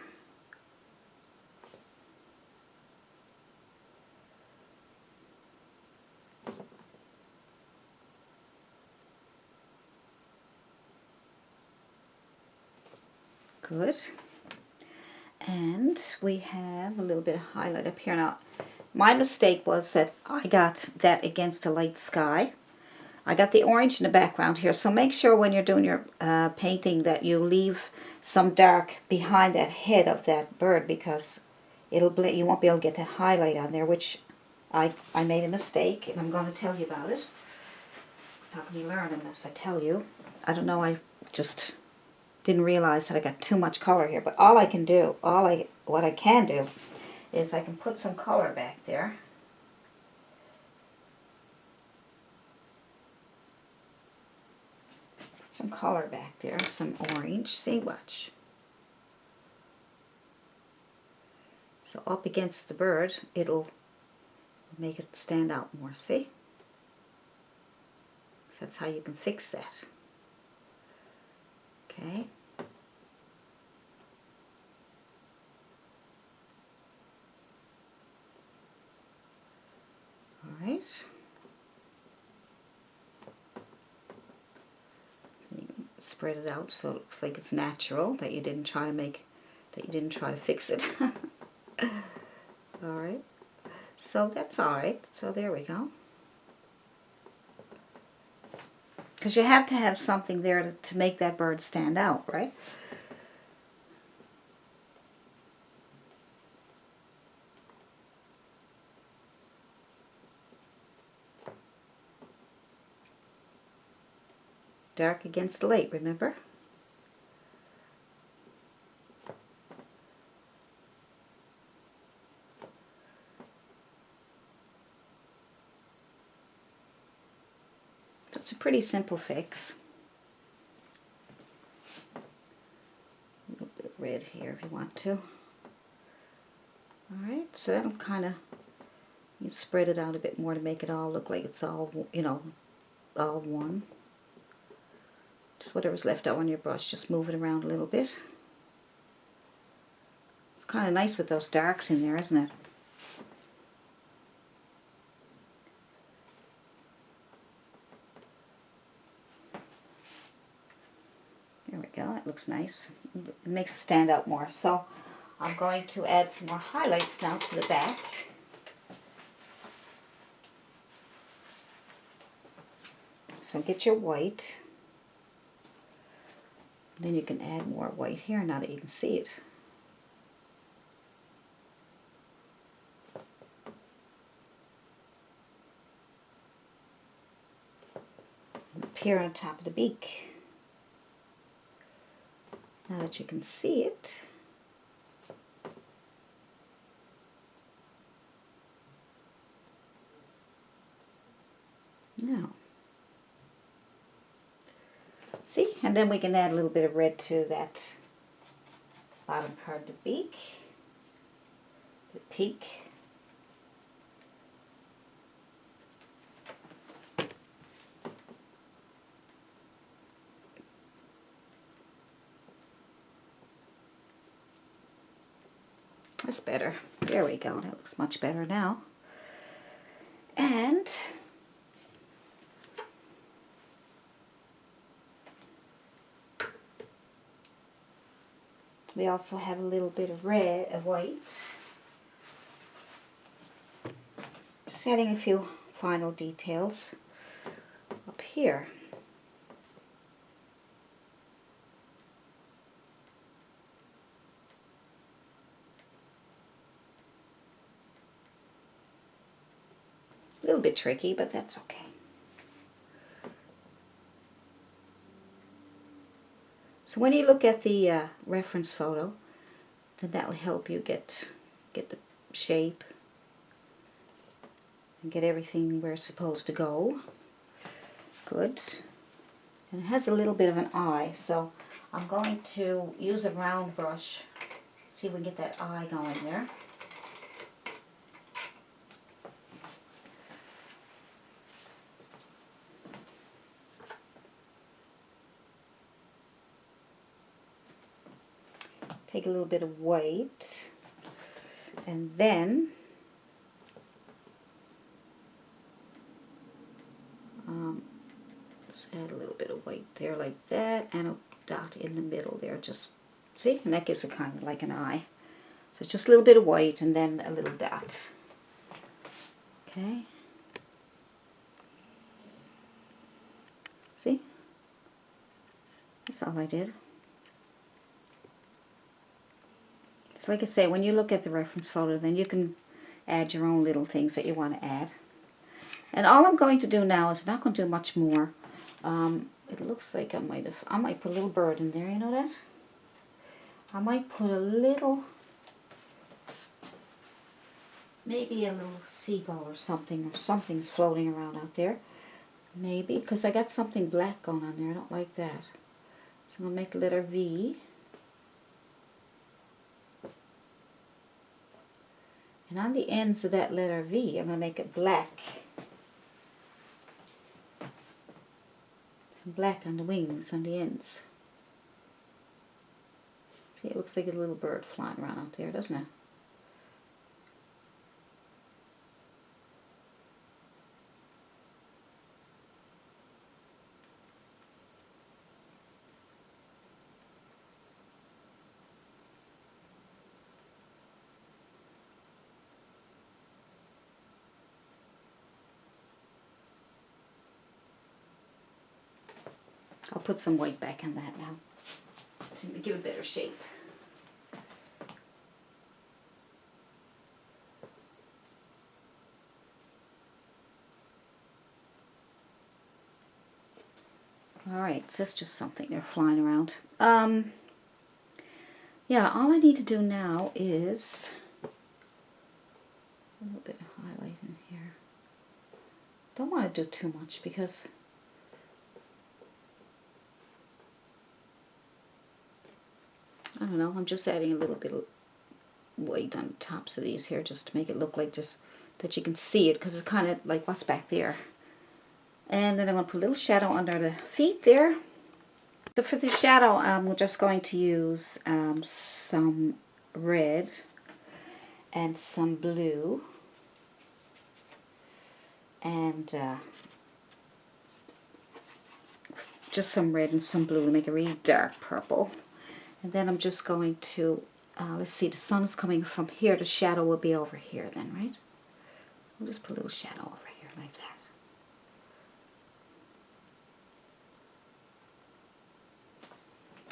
Good. And we have a little bit of highlight up here. Now, my mistake was that I got that against a light sky. I got the orange in the background here, so make sure when you're doing your painting that you leave some dark behind that head of that bird, because you won't be able to get that highlight on there, which I made a mistake, and I'm going to tell you about it. So how can you learn unless I tell you? I don't know, I just didn't realize that I got too much color here, but what I can do is I can put some color back there. Some color back there, some orange. See, watch. So up against the bird, it'll make it stand out more, see? That's how you can fix that. Okay. All right. Spread it out so it looks like it's natural, that you didn't try to fix it. Alright, so that's alright. So there we go. Because you have to have something there to make that bird stand out, right? Dark against the light, remember? That's a pretty simple fix. A little bit of red here if you want to. Alright, so that'll kind of, you spread it out a bit more to make it all look like it's all, you know, all one. Just whatever's left out on your brush, just move it around a little bit. It's kind of nice with those darks in there, isn't it? There we go, that looks nice. It makes it stand out more. So I'm going to add some more highlights now to the back. So get your white. Then you can add more white here now that you can see it. And up here on top of the beak. Now that you can see it, now, see, and then we can add a little bit of red to that bottom part of the beak, the peak. That's better. There we go. That looks much better now. And we also have a little bit of red, of white. Just adding a few final details up here. A little bit tricky, but that's okay. So when you look at the reference photo, then that will help you get the shape and get everything where it's supposed to go. Good. And it has a little bit of an eye, so I'm going to use a round brush. See if we can get that eye going there. Take a little bit of white, and then let's add a little bit of white there like that, and a dot in the middle there. Just see, and that gives it kind of like an eye. So it's just a little bit of white and then a little dot. Okay. See? That's all I did. So like I say, when you look at the reference photo, then you can add your own little things that you want to add. And all I'm going to do now is not going to do much more. It looks like I might put a little bird in there, you know that? I might put a little, maybe a little seagull or something's floating around out there. Maybe, because I got something black going on there. I don't like that. So I'm going to make the letter V. And on the ends of that letter V, I'm going to make it black. Some black on the wings, on the ends. See, it looks like a little bird flying around out there, doesn't it? I'll put some white back on that now to give it a better shape. Alright, so that's just something they're flying around. Yeah, all I need to do now is a little bit of highlight in here. Don't want to do too much because I don't know, I'm just adding a little bit of white on the tops of these here just to make it look like just that you can see it, because it's kind of like what's back there. And then I'm going to put a little shadow under the feet there. So for the shadow, we're just going to use some red and some blue and just some red and some blue to make a really dark purple. And then I'm just going to, let's see, the sun is coming from here. The shadow will be over here then, right? I'll just put a little shadow over here like that.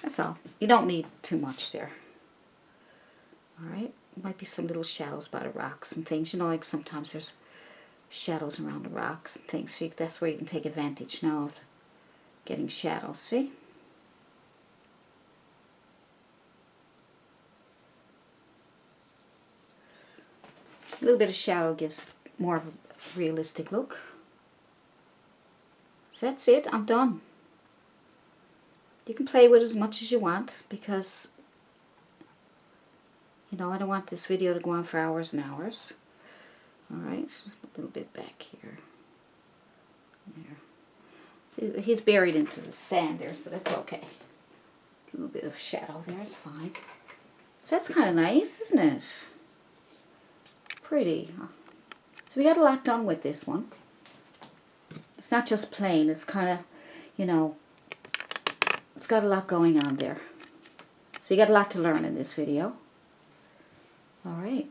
That's all. You don't need too much there. Alright? Might be some little shadows by the rocks and things. You know, like sometimes there's shadows around the rocks and things. So that's where you can take advantage now of getting shadows. See? A little bit of shadow gives more of a realistic look. So that's it. I'm done. You can play with it as much as you want because, you know, I don't want this video to go on for hours and hours. Alright, just a little bit back here. There. See, he's buried into the sand there, so that's okay. A little bit of shadow there is fine. So that's kind of nice, isn't it? Pretty. So we got a lot done with this one. It's not just plain, it's kind of, you know, it's got a lot going on there. So you got a lot to learn in this video. Alright.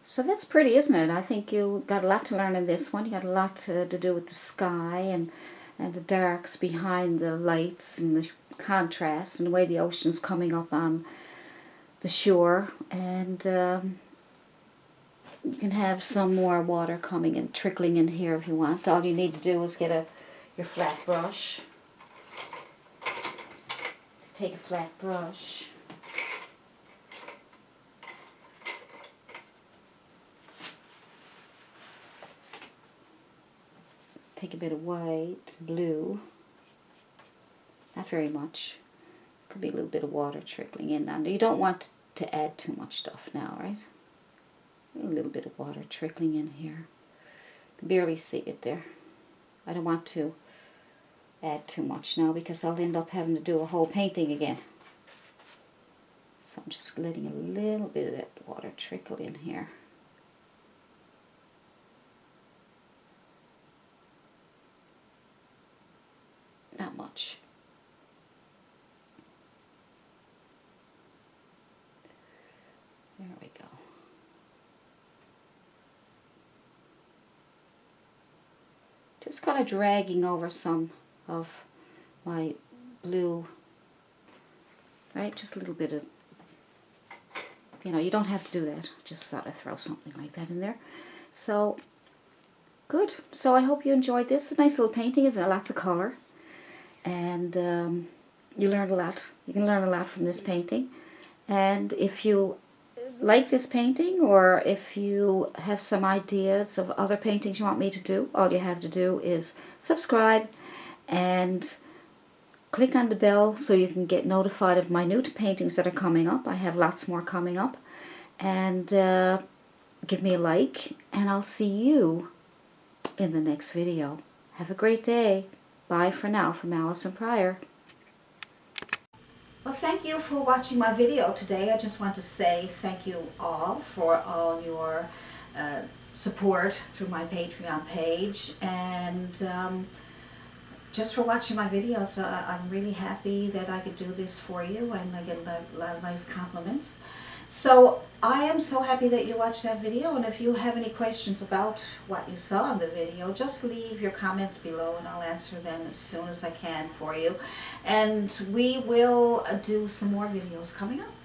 So that's pretty, isn't it? I think you got a lot to learn in this one. You got a lot to do with the sky and the darks behind the lights and the contrast and the way the ocean's coming up on the shore. And you can have some more water coming and trickling in here if you want. All you need to do is get your flat brush. Take a flat brush. Take a bit of white, blue. not very much. Could be a little bit of water trickling in. Now, you don't want to add too much stuff now, right? A little bit of water trickling in here. You can barely see it there. I don't want to add too much now because I'll end up having to do a whole painting again. So I'm just letting a little bit of that water trickle in here. Not much. There we go. Just kind of dragging over some of my blue, right? Just a little bit of, you know, you don't have to do that. Just thought I'd throw something like that in there. So, good. So I hope you enjoyed this. A nice little painting, isn't it? Lots of color. And you learned a lot. You can learn a lot from this painting. And if you like this painting, or if you have some ideas of other paintings you want me to do, all you have to do is subscribe and click on the bell so you can get notified of my new paintings that are coming up. I have lots more coming up. And give me a like, and I'll see you in the next video. Have a great day. Bye for now from Allison Pryor. Well, thank you for watching my video today. I just want to say thank you all for all your support through my Patreon page, and just for watching my videos. I'm really happy that I could do this for you, and I get a lot of nice compliments. So I am so happy that you watched that video, and if you have any questions about what you saw in the video, just leave your comments below and I'll answer them as soon as I can for you. And we will do some more videos coming up.